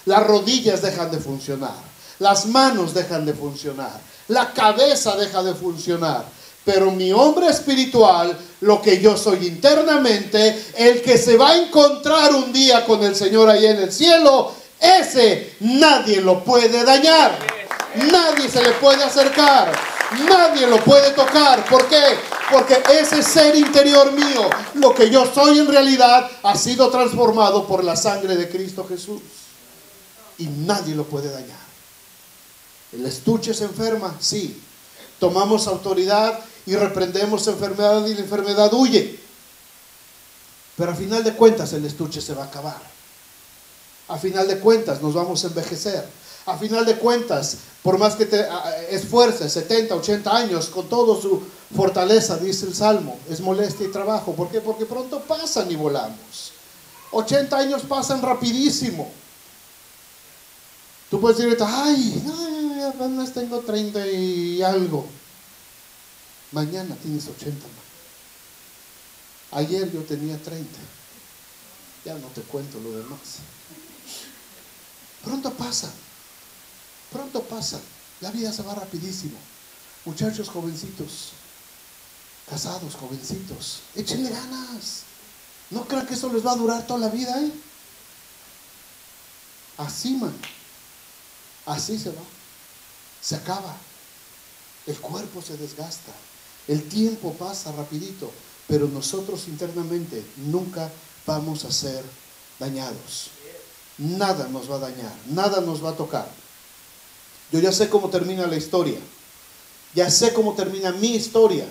las rodillas dejan de funcionar, las manos dejan de funcionar, la cabeza deja de funcionar, pero mi hombre espiritual, lo que yo soy internamente, el que se va a encontrar un día con el Señor ahí en el cielo, ese nadie lo puede dañar, nadie se le puede acercar, nadie lo puede tocar. ¿Por qué? Porque ese ser interior mío, lo que yo soy en realidad, ha sido transformado por la sangre de Cristo Jesús. Y nadie lo puede dañar. El estuche se enferma, sí. Tomamos autoridad y reprendemos enfermedad y la enfermedad huye. Pero a final de cuentas el estuche se va a acabar. A final de cuentas nos vamos a envejecer. A final de cuentas, por más que te esfuerces 70, 80 años, con toda su fortaleza, dice el Salmo, es molestia y trabajo. ¿Por qué? Porque pronto pasan y volamos. 80 años pasan rapidísimo. Tú puedes decir, ay, apenas tengo 30 y algo. Mañana tienes 80. Ayer yo tenía 30. Ya no te cuento lo demás. Pronto pasa. Pronto pasa. La vida se va rapidísimo. Muchachos jovencitos, casados jovencitos, échenle ganas. No crean que eso les va a durar toda la vida, ¿eh? Así, man. Así se va. Se acaba. El cuerpo se desgasta. El tiempo pasa rapidito. Pero nosotros internamente nunca vamos a ser dañados. Nada nos va a dañar. Nada nos va a tocar. Yo ya sé cómo termina la historia. Ya sé cómo termina mi historia.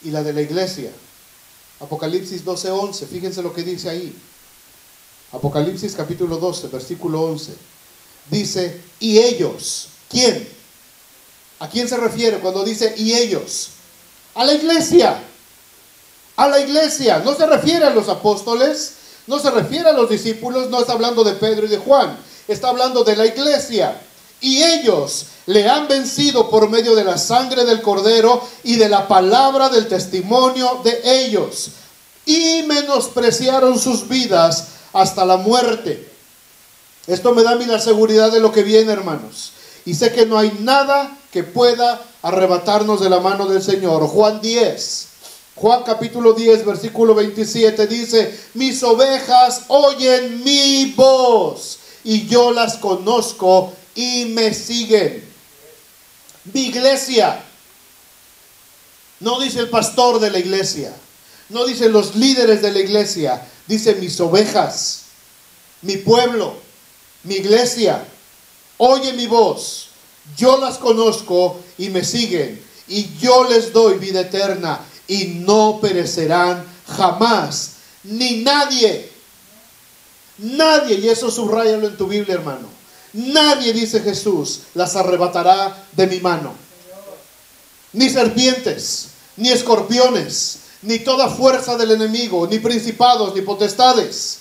Y la de la iglesia. Apocalipsis 12:11. Fíjense lo que dice ahí. Apocalipsis capítulo 12, versículo 11. Dice, y ellos. ¿Quién? ¿A quién se refiere cuando dice y ellos? A la iglesia. A la iglesia. No se refiere a los apóstoles. No se refiere a los discípulos. No está hablando de Pedro y de Juan. Está hablando de la iglesia. Y ellos le han vencido por medio de la sangre del Cordero y de la palabra del testimonio de ellos. Y menospreciaron sus vidas hasta la muerte. Esto me da a mí la seguridad de lo que viene, hermanos. Y sé que no hay nada que pueda arrebatarnos de la mano del Señor. Juan capítulo 10, versículo 27 dice, mis ovejas oyen mi voz y yo las conozco y me siguen. Mi iglesia. No dice el pastor de la iglesia. No dice los líderes de la iglesia. Dice mis ovejas. Mi pueblo. Mi iglesia. Oye mi voz. Yo las conozco y me siguen. Y yo les doy vida eterna. Y no perecerán jamás. Ni nadie. Nadie. Y eso subráyalo en tu Biblia, hermano. Nadie, dice Jesús, las arrebatará de mi mano. Ni serpientes, ni escorpiones, ni toda fuerza del enemigo, ni principados, ni potestades,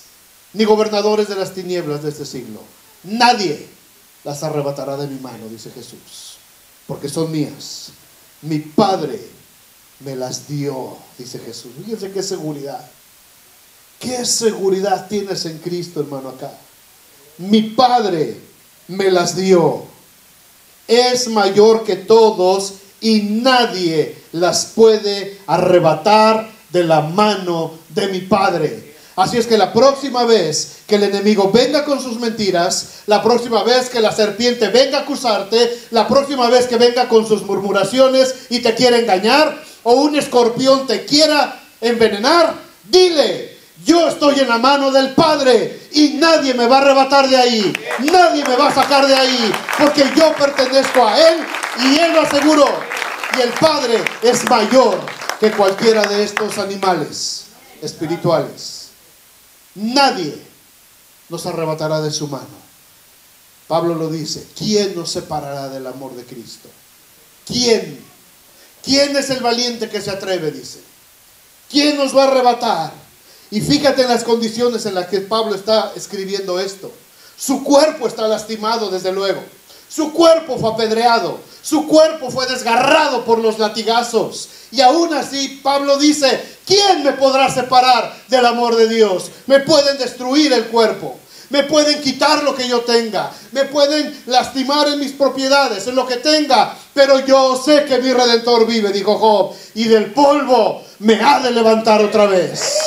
ni gobernadores de las tinieblas de este siglo. Nadie las arrebatará de mi mano, dice Jesús, porque son mías. Mi Padre me las dio, dice Jesús. Fíjense qué seguridad. ¿Qué seguridad tienes en Cristo, hermano, acá? Mi Padre me las dio. Es mayor que todos y nadie las puede arrebatar de la mano de mi Padre. Así es que la próxima vez que el enemigo venga con sus mentiras, la próxima vez que la serpiente venga a acusarte, la próxima vez que venga con sus murmuraciones y te quiera engañar, o un escorpión te quiera envenenar, dile, yo estoy en la mano del Padre y nadie me va a arrebatar de ahí. Nadie me va a sacar de ahí, porque yo pertenezco a Él Y Él lo aseguró. Y el Padre es mayor que cualquiera de estos animales espirituales. Nadie nos arrebatará de su mano. Pablo lo dice. ¿Quién nos separará del amor de Cristo? ¿Quién? ¿Quién es el valiente que se atreve? Dice. ¿Quién nos va a arrebatar? Y fíjate en las condiciones en las que Pablo está escribiendo esto. Su cuerpo está lastimado, desde luego. Su cuerpo fue apedreado. Su cuerpo fue desgarrado por los latigazos. Y aún así Pablo dice, ¿quién me podrá separar del amor de Dios? Me pueden destruir el cuerpo. Me pueden quitar lo que yo tenga. Me pueden lastimar en mis propiedades, en lo que tenga. Pero yo sé que mi Redentor vive, dijo Job. Y del polvo me ha de levantar otra vez.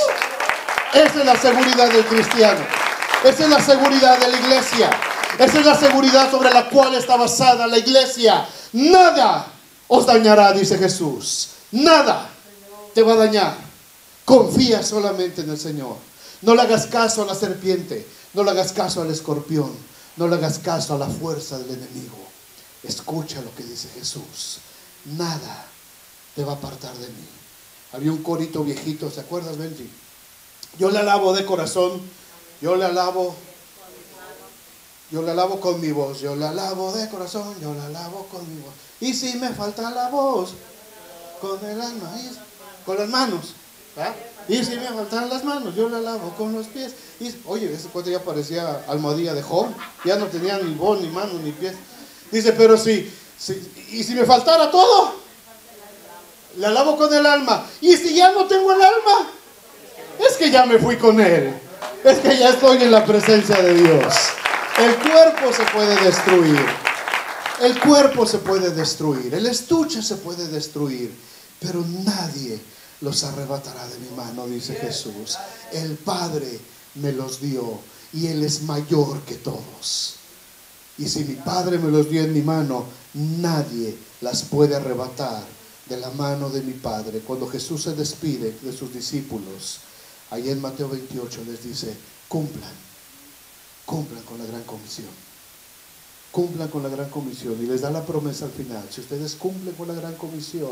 Esa es la seguridad del cristiano. Esa es la seguridad de la iglesia. Esa es la seguridad sobre la cual está basada la iglesia. Nada os dañará, dice Jesús. Nada te va a dañar. Confía solamente en el Señor. No le hagas caso a la serpiente. No le hagas caso al escorpión. No le hagas caso a la fuerza del enemigo. Escucha lo que dice Jesús. Nada te va a apartar de mí. Había un corito viejito, ¿se acuerdas, Benji? Yo le alabo de corazón. Yo le alabo con mi voz. Yo le alabo de corazón. Yo le alabo con mi voz. Y si me falta la voz, con el alma, con las manos, ¿verdad? Y si me faltan las manos, yo le alabo con los pies. Y, oye, ese cuate ya parecía almohadilla de Job. Ya no tenía ni voz, ni manos, ni pies. Dice, pero y si me faltara todo, le alabo con el alma. Y si ya no tengo el alma, es que ya me fui con Él. Es que ya estoy en la presencia de Dios. El cuerpo se puede destruir. El cuerpo se puede destruir. El estuche se puede destruir. Pero nadie los arrebatará de mi mano, dice Jesús. El Padre me los dio y Él es mayor que todos. Y si mi Padre me los dio en mi mano, nadie las puede arrebatar de la mano de mi Padre. Cuando Jesús se despide de sus discípulos, ahí en Mateo 28 les dice, cumplan con la gran comisión. Cumplan con la gran comisión. Y les da la promesa al final, si ustedes cumplen con la gran comisión,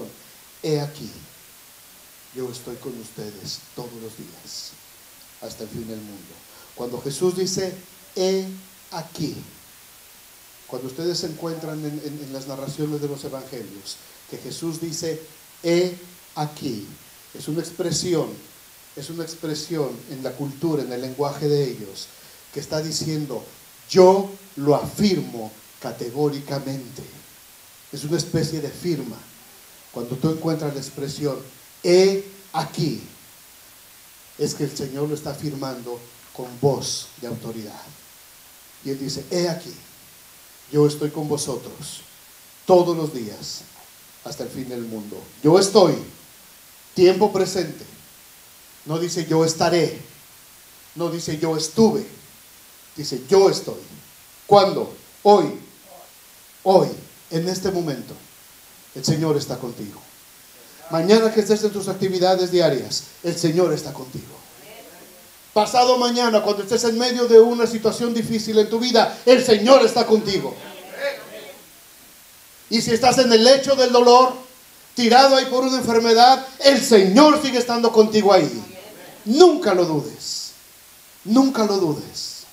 he aquí, yo estoy con ustedes todos los días, hasta el fin del mundo. Cuando Jesús dice, he aquí, cuando ustedes se encuentran en las narraciones de los evangelios, que Jesús dice, he aquí, es una expresión en la cultura, en el lenguaje de ellos, que está diciendo, yo lo afirmo categóricamente. Es una especie de firma. Cuando tú encuentras la expresión, he aquí, es que el Señor lo está afirmando con voz de autoridad. Y Él dice, he aquí, yo estoy con vosotros todos los días hasta el fin del mundo. Yo estoy, tiempo presente. No dice yo estaré, no dice yo estuve, dice yo estoy. ¿Cuándo? Hoy, en este momento, el Señor está contigo. Mañana que estés en tus actividades diarias, el Señor está contigo. Pasado mañana, cuando estés en medio de una situación difícil en tu vida, el Señor está contigo. Y si estás en el lecho del dolor, tirado ahí por una enfermedad, el Señor sigue estando contigo ahí. Nunca lo dudes. Nunca lo dudes.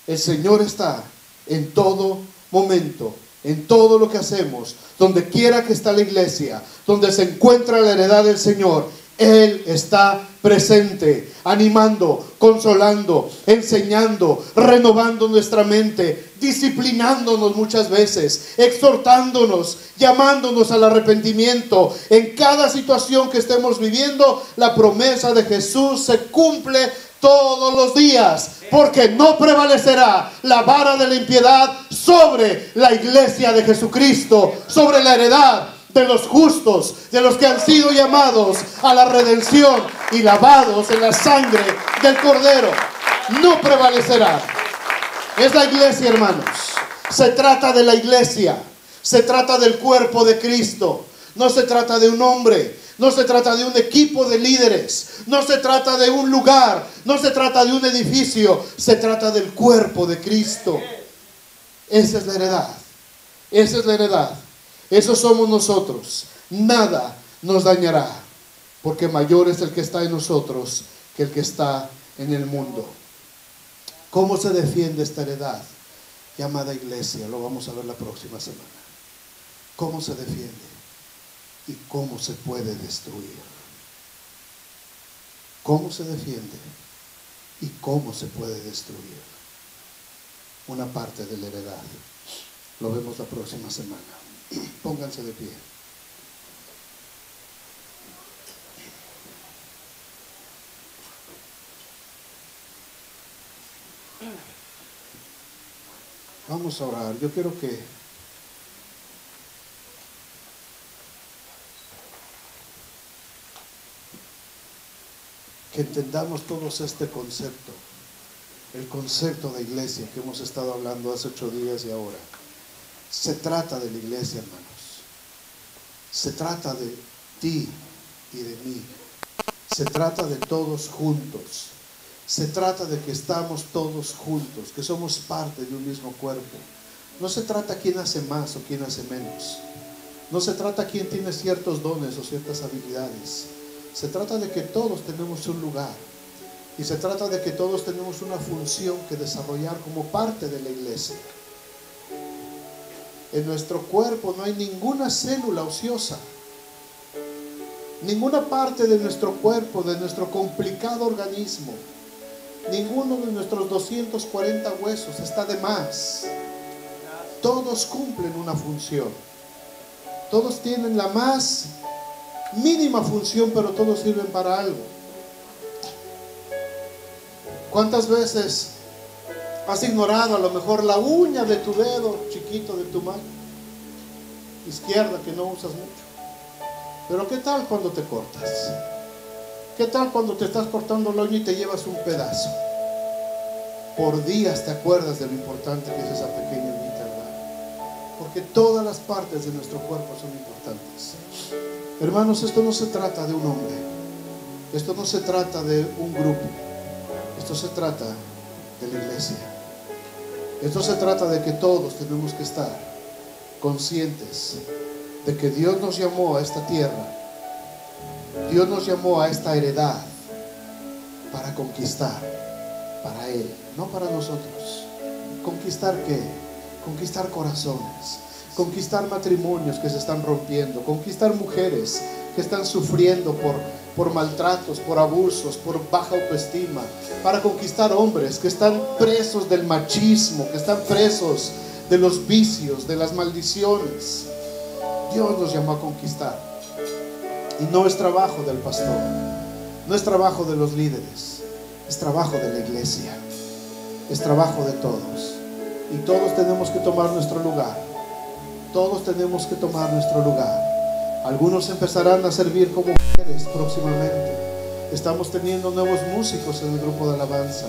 El Señor está en todo momento, en todo lo que hacemos, donde quiera que está la iglesia, donde se encuentra la heredad del Señor. Él está presente, animando, consolando, enseñando, renovando nuestra mente, disciplinándonos muchas veces, exhortándonos, llamándonos al arrepentimiento. En cada situación que estemos viviendo, la promesa de Jesús se cumple todos los días, porque no prevalecerá la vara de la impiedad sobre la iglesia de Jesucristo, sobre la heredad de los justos, de los que han sido llamados a la redención y lavados en la sangre del Cordero. No prevalecerá. Es la iglesia, hermanos. Se trata de la iglesia. Se trata del cuerpo de Cristo. No se trata de un hombre. No se trata de un equipo de líderes. No se trata de un lugar. No se trata de un edificio. Se trata del cuerpo de Cristo. Esa es la heredad. Esa es la heredad. Eso somos nosotros. Nada nos dañará, porque mayor es el que está en nosotros que el que está en el mundo. ¿Cómo se defiende esta heredad? Llamada iglesia, lo vamos a ver la próxima semana. ¿Cómo se defiende? ¿Y cómo se puede destruir? ¿Cómo se defiende? ¿Y cómo se puede destruir? Una parte de la heredad. Lo vemos la próxima semana. Pónganse de pie. Vamos a orar. Yo quiero que entendamos todos este concepto, el concepto de iglesia que hemos estado hablando hace 8 días y ahora. Se trata de la iglesia, hermanos. Se trata de ti y de mí. Se trata de todos juntos. Se trata de que estamos todos juntos, que somos parte de un mismo cuerpo. No se trata quién hace más o quién hace menos. No se trata quién tiene ciertos dones o ciertas habilidades. Se trata de que todos tenemos un lugar. Y se trata de que todos tenemos una función que desarrollar como parte de la iglesia. En nuestro cuerpo no hay ninguna célula ociosa. Ninguna parte de nuestro cuerpo, de nuestro complicado organismo, ninguno de nuestros 240 huesos está de más. Todos cumplen una función. Todos tienen la más mínima función, pero todos sirven para algo. ¿Cuántas veces has ignorado a lo mejor la uña de tu dedo chiquito de tu mano izquierda que no usas mucho? Pero ¿qué tal cuando te cortas? ¿Qué tal cuando te estás cortando la uña y te llevas un pedazo? Por días te acuerdas de lo importante que es esa pequeña uñita, ¿verdad? Porque todas las partes de nuestro cuerpo son importantes. Hermanos, esto no se trata de un hombre. Esto no se trata de un grupo. Esto se trata de la iglesia. Esto se trata de que todos tenemos que estar conscientes de que Dios nos llamó a esta tierra. Dios nos llamó a esta heredad para conquistar, para Él, no para nosotros. ¿Conquistar qué? Conquistar corazones, conquistar matrimonios que se están rompiendo, conquistar mujeres que están sufriendo por maltratos, por abusos, por baja autoestima, para conquistar hombres que están presos del machismo, que están presos de los vicios, de las maldiciones. Dios nos llamó a conquistar. Y no es trabajo del pastor, no es trabajo de los líderes, es trabajo de la iglesia, es trabajo de todos. Y todos tenemos que tomar nuestro lugar. Todos tenemos que tomar nuestro lugar. Algunos empezarán a servir como mujeres próximamente. Estamos teniendo nuevos músicos en el grupo de alabanza.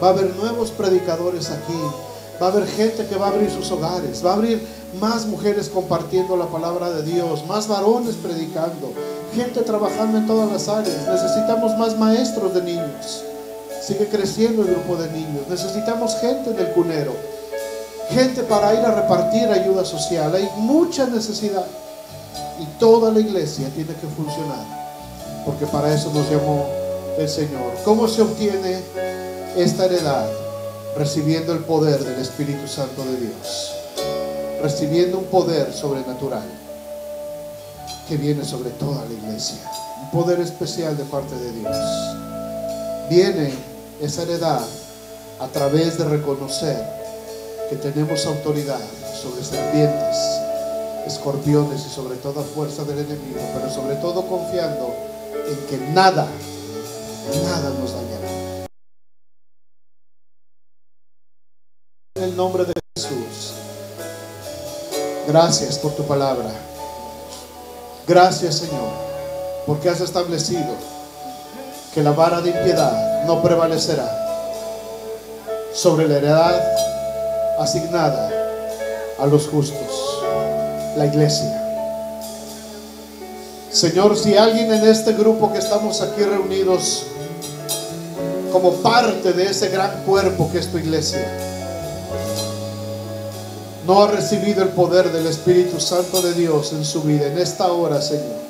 Va a haber nuevos predicadores aquí. Va a haber gente que va a abrir sus hogares. Va a abrir más mujeres compartiendo la palabra de Dios. Más varones predicando. Gente trabajando en todas las áreas. Necesitamos más maestros de niños. Sigue creciendo el grupo de niños. Necesitamos gente en el cunero. Gente para ir a repartir ayuda social. Hay mucha necesidad. Y toda la iglesia tiene que funcionar, porque para eso nos llamó el Señor. ¿Cómo se obtiene esta heredad? Recibiendo el poder del Espíritu Santo de Dios, recibiendo un poder sobrenatural que viene sobre toda la iglesia, un poder especial de parte de Dios. Viene esa heredad a través de reconocer que tenemos autoridad sobre serpientes, escorpiones y sobre toda fuerza del enemigo, pero sobre todo confiando en que nada nos dañará. En el nombre de Jesús, gracias por tu palabra. Gracias, Señor, porque has establecido que la vara de impiedad no prevalecerá sobre la heredad asignada a los justos, la iglesia. Señor, si alguien en este grupo que estamos aquí reunidos como parte de ese gran cuerpo que es tu iglesia, no ha recibido el poder del Espíritu Santo de Dios en su vida, en esta hora, Señor,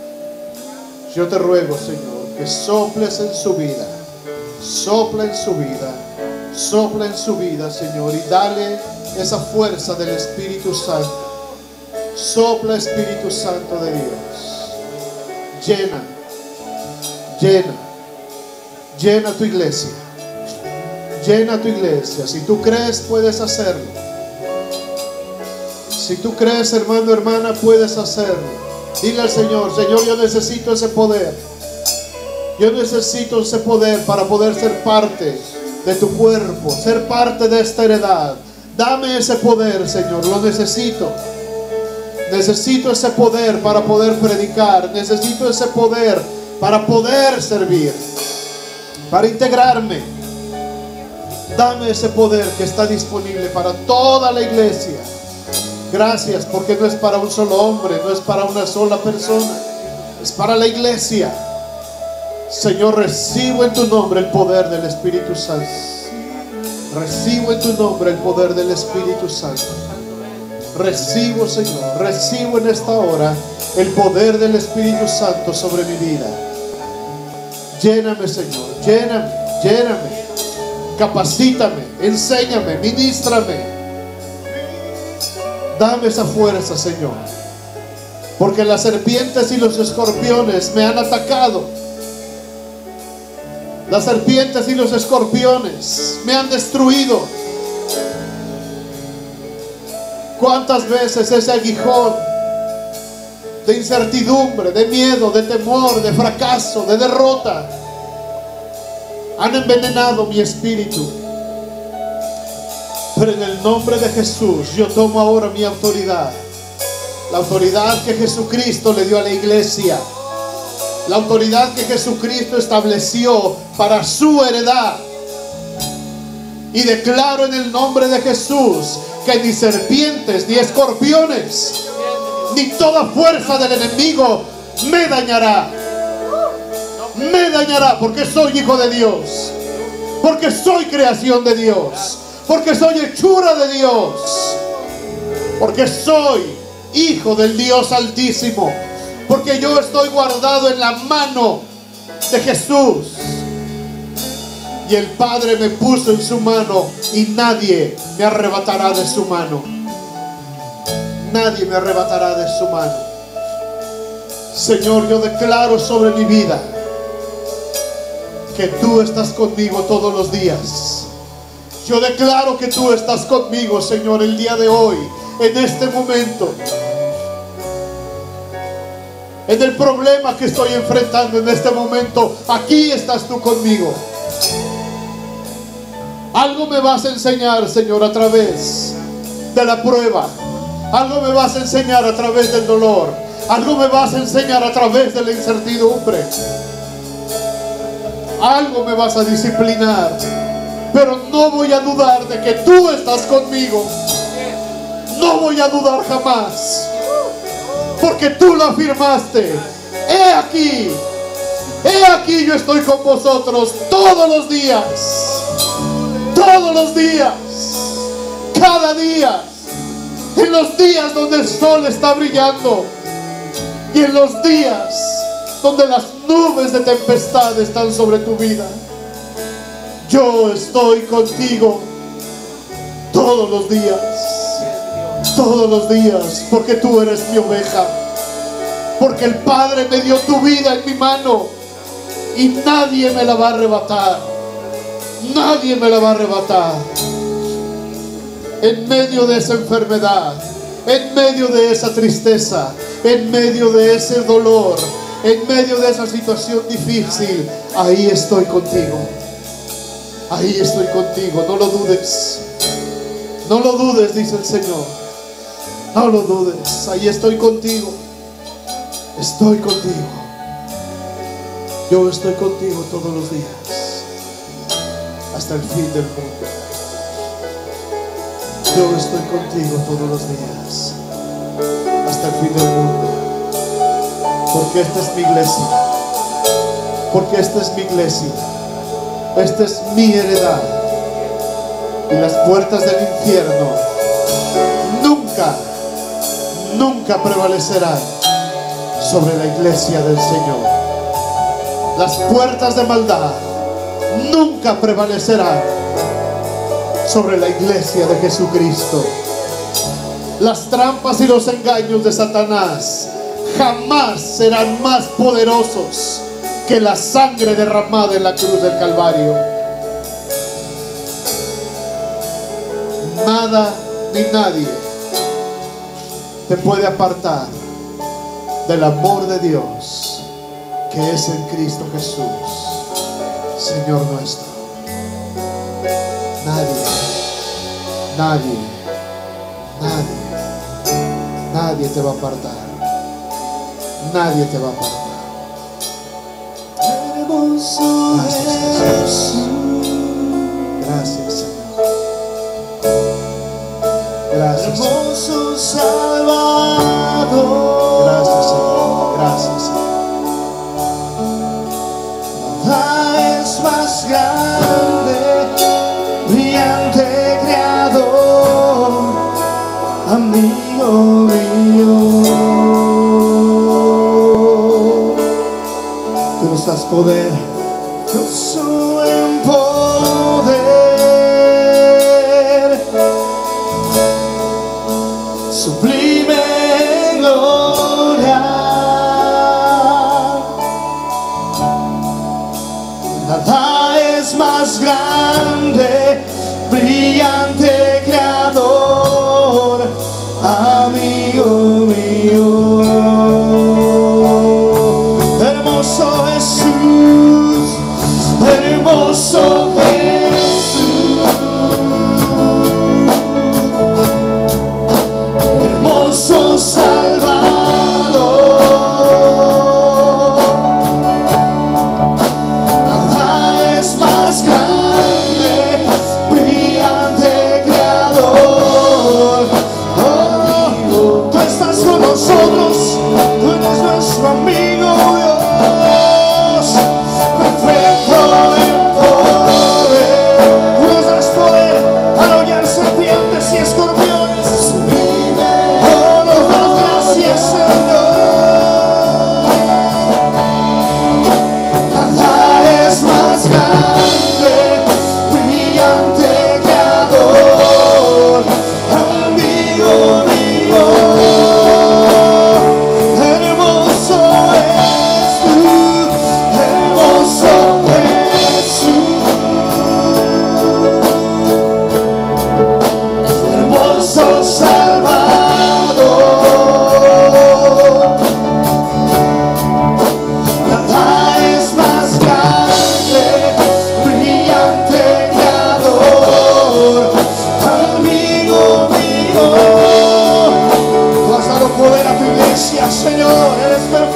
yo te ruego, Señor, que soples en su vida, sopla en su vida, sopla en su vida, Señor, y dale esa fuerza del Espíritu Santo. Sopla, Espíritu Santo de Dios. Llena, llena, llena tu iglesia. Llena tu iglesia. Si tú crees, puedes hacerlo. Si tú crees, hermano, hermana, puedes hacerlo. Dile al Señor: Señor, yo necesito ese poder. Yo necesito ese poder para poder ser parte de tu cuerpo, ser parte de esta heredad. Dame ese poder, Señor, lo necesito. Necesito ese poder para poder predicar. Necesito ese poder para poder servir, para integrarme. Dame ese poder que está disponible para toda la iglesia. Gracias, porque no es para un solo hombre, no es para una sola persona, es para la iglesia. Señor, recibo en tu nombre el poder del Espíritu Santo. Recibo en tu nombre el poder del Espíritu Santo. Recibo, Señor, recibo en esta hora el poder del Espíritu Santo sobre mi vida. Lléname, Señor, lléname, lléname. Capacítame, enséñame, ministrame. Dame esa fuerza, Señor, porque las serpientes y los escorpiones me han atacado. Las serpientes y los escorpiones me han destruido. ¿Cuántas veces ese aguijón de incertidumbre, de miedo, de temor, de fracaso, de derrota han envenenado mi espíritu? Pero en el nombre de Jesús yo tomo ahora mi autoridad, la autoridad que Jesucristo le dio a la iglesia, la autoridad que Jesucristo estableció para su heredad, y declaro en el nombre de Jesús que ni serpientes, ni escorpiones, ni toda fuerza del enemigo me dañará. Me dañará, porque soy hijo de Dios, porque soy creación de Dios, porque soy hechura de Dios, porque soy hijo del Dios Altísimo, porque yo estoy guardado en la mano de Jesús. Y el Padre me puso en su mano, y nadie me arrebatará de su mano. Nadie me arrebatará de su mano. Señor, yo declaro sobre mi vida que tú estás conmigo todos los días. Yo declaro que tú estás conmigo, Señor, el día de hoy, en este momento, en el problema que estoy enfrentando en este momento. Aquí estás tú conmigo. Algo me vas a enseñar, Señor, a través de la prueba. Algo me vas a enseñar a través del dolor. Algo me vas a enseñar a través de la incertidumbre. Algo me vas a disciplinar. Pero no voy a dudar de que tú estás conmigo. No voy a dudar jamás, porque tú lo afirmaste. He aquí yo estoy con vosotros todos los días. Todos los días, cada día, en los días donde el sol está brillando y en los días donde las nubes de tempestad están sobre tu vida. Yo estoy contigo todos los días, porque tú eres mi oveja, porque el Padre me dio tu vida en mi mano y nadie me la va a arrebatar. Nadie me la va a arrebatar. En medio de esa enfermedad, en medio de esa tristeza, en medio de ese dolor, en medio de esa situación difícil, ahí estoy contigo. Ahí estoy contigo. No lo dudes. No lo dudes, dice el Señor. No lo dudes. Ahí estoy contigo. Estoy contigo. Yo estoy contigo todos los días, hasta el fin del mundo. Yo estoy contigo todos los días, hasta el fin del mundo. Porque esta es mi iglesia. Porque esta es mi iglesia. Esta es mi heredad. Y las puertas del infierno nunca nunca prevalecerán sobre la iglesia del Señor. Las puertas de maldad nunca prevalecerán sobre la iglesia de Jesucristo. Las trampas y los engaños de Satanás jamás serán más poderosos que la sangre derramada en la cruz del Calvario. Nada ni nadie te puede apartar del amor de Dios que es en Cristo Jesús, Señor nuestro. Nadie te va a apartar. Nadie te va a apartar. Gracias, Jesús. Gracias, Señor. Gracias, hermoso Salvador. Gracias, Señor. Gracias, Señor. Nada es más grande, brillante creador, amigo mío. Tú nos das poder, Dios en poder, sublime gloria. Nada es más grande, brillante creador, amigo mío. Hermoso Jesús, hermoso Jesús, hermoso Salvador. Nada es más grande, brillante creador. Oh, tú estás con nosotros, tú eres nuestro amigo Dios, perfecto en poder. Tú nos das poder para hollar serpientes y escorpiones. Oh, nos das gracias, Señor. Nada es más grande, brillante creador, amigo mío. Hermoso es tú, hermoso Jesús, hermoso Salvador. Nada es más grande, brillante creador, amigo mío. Tú has dado poder a tu iglesia, Señor, eres perfecto.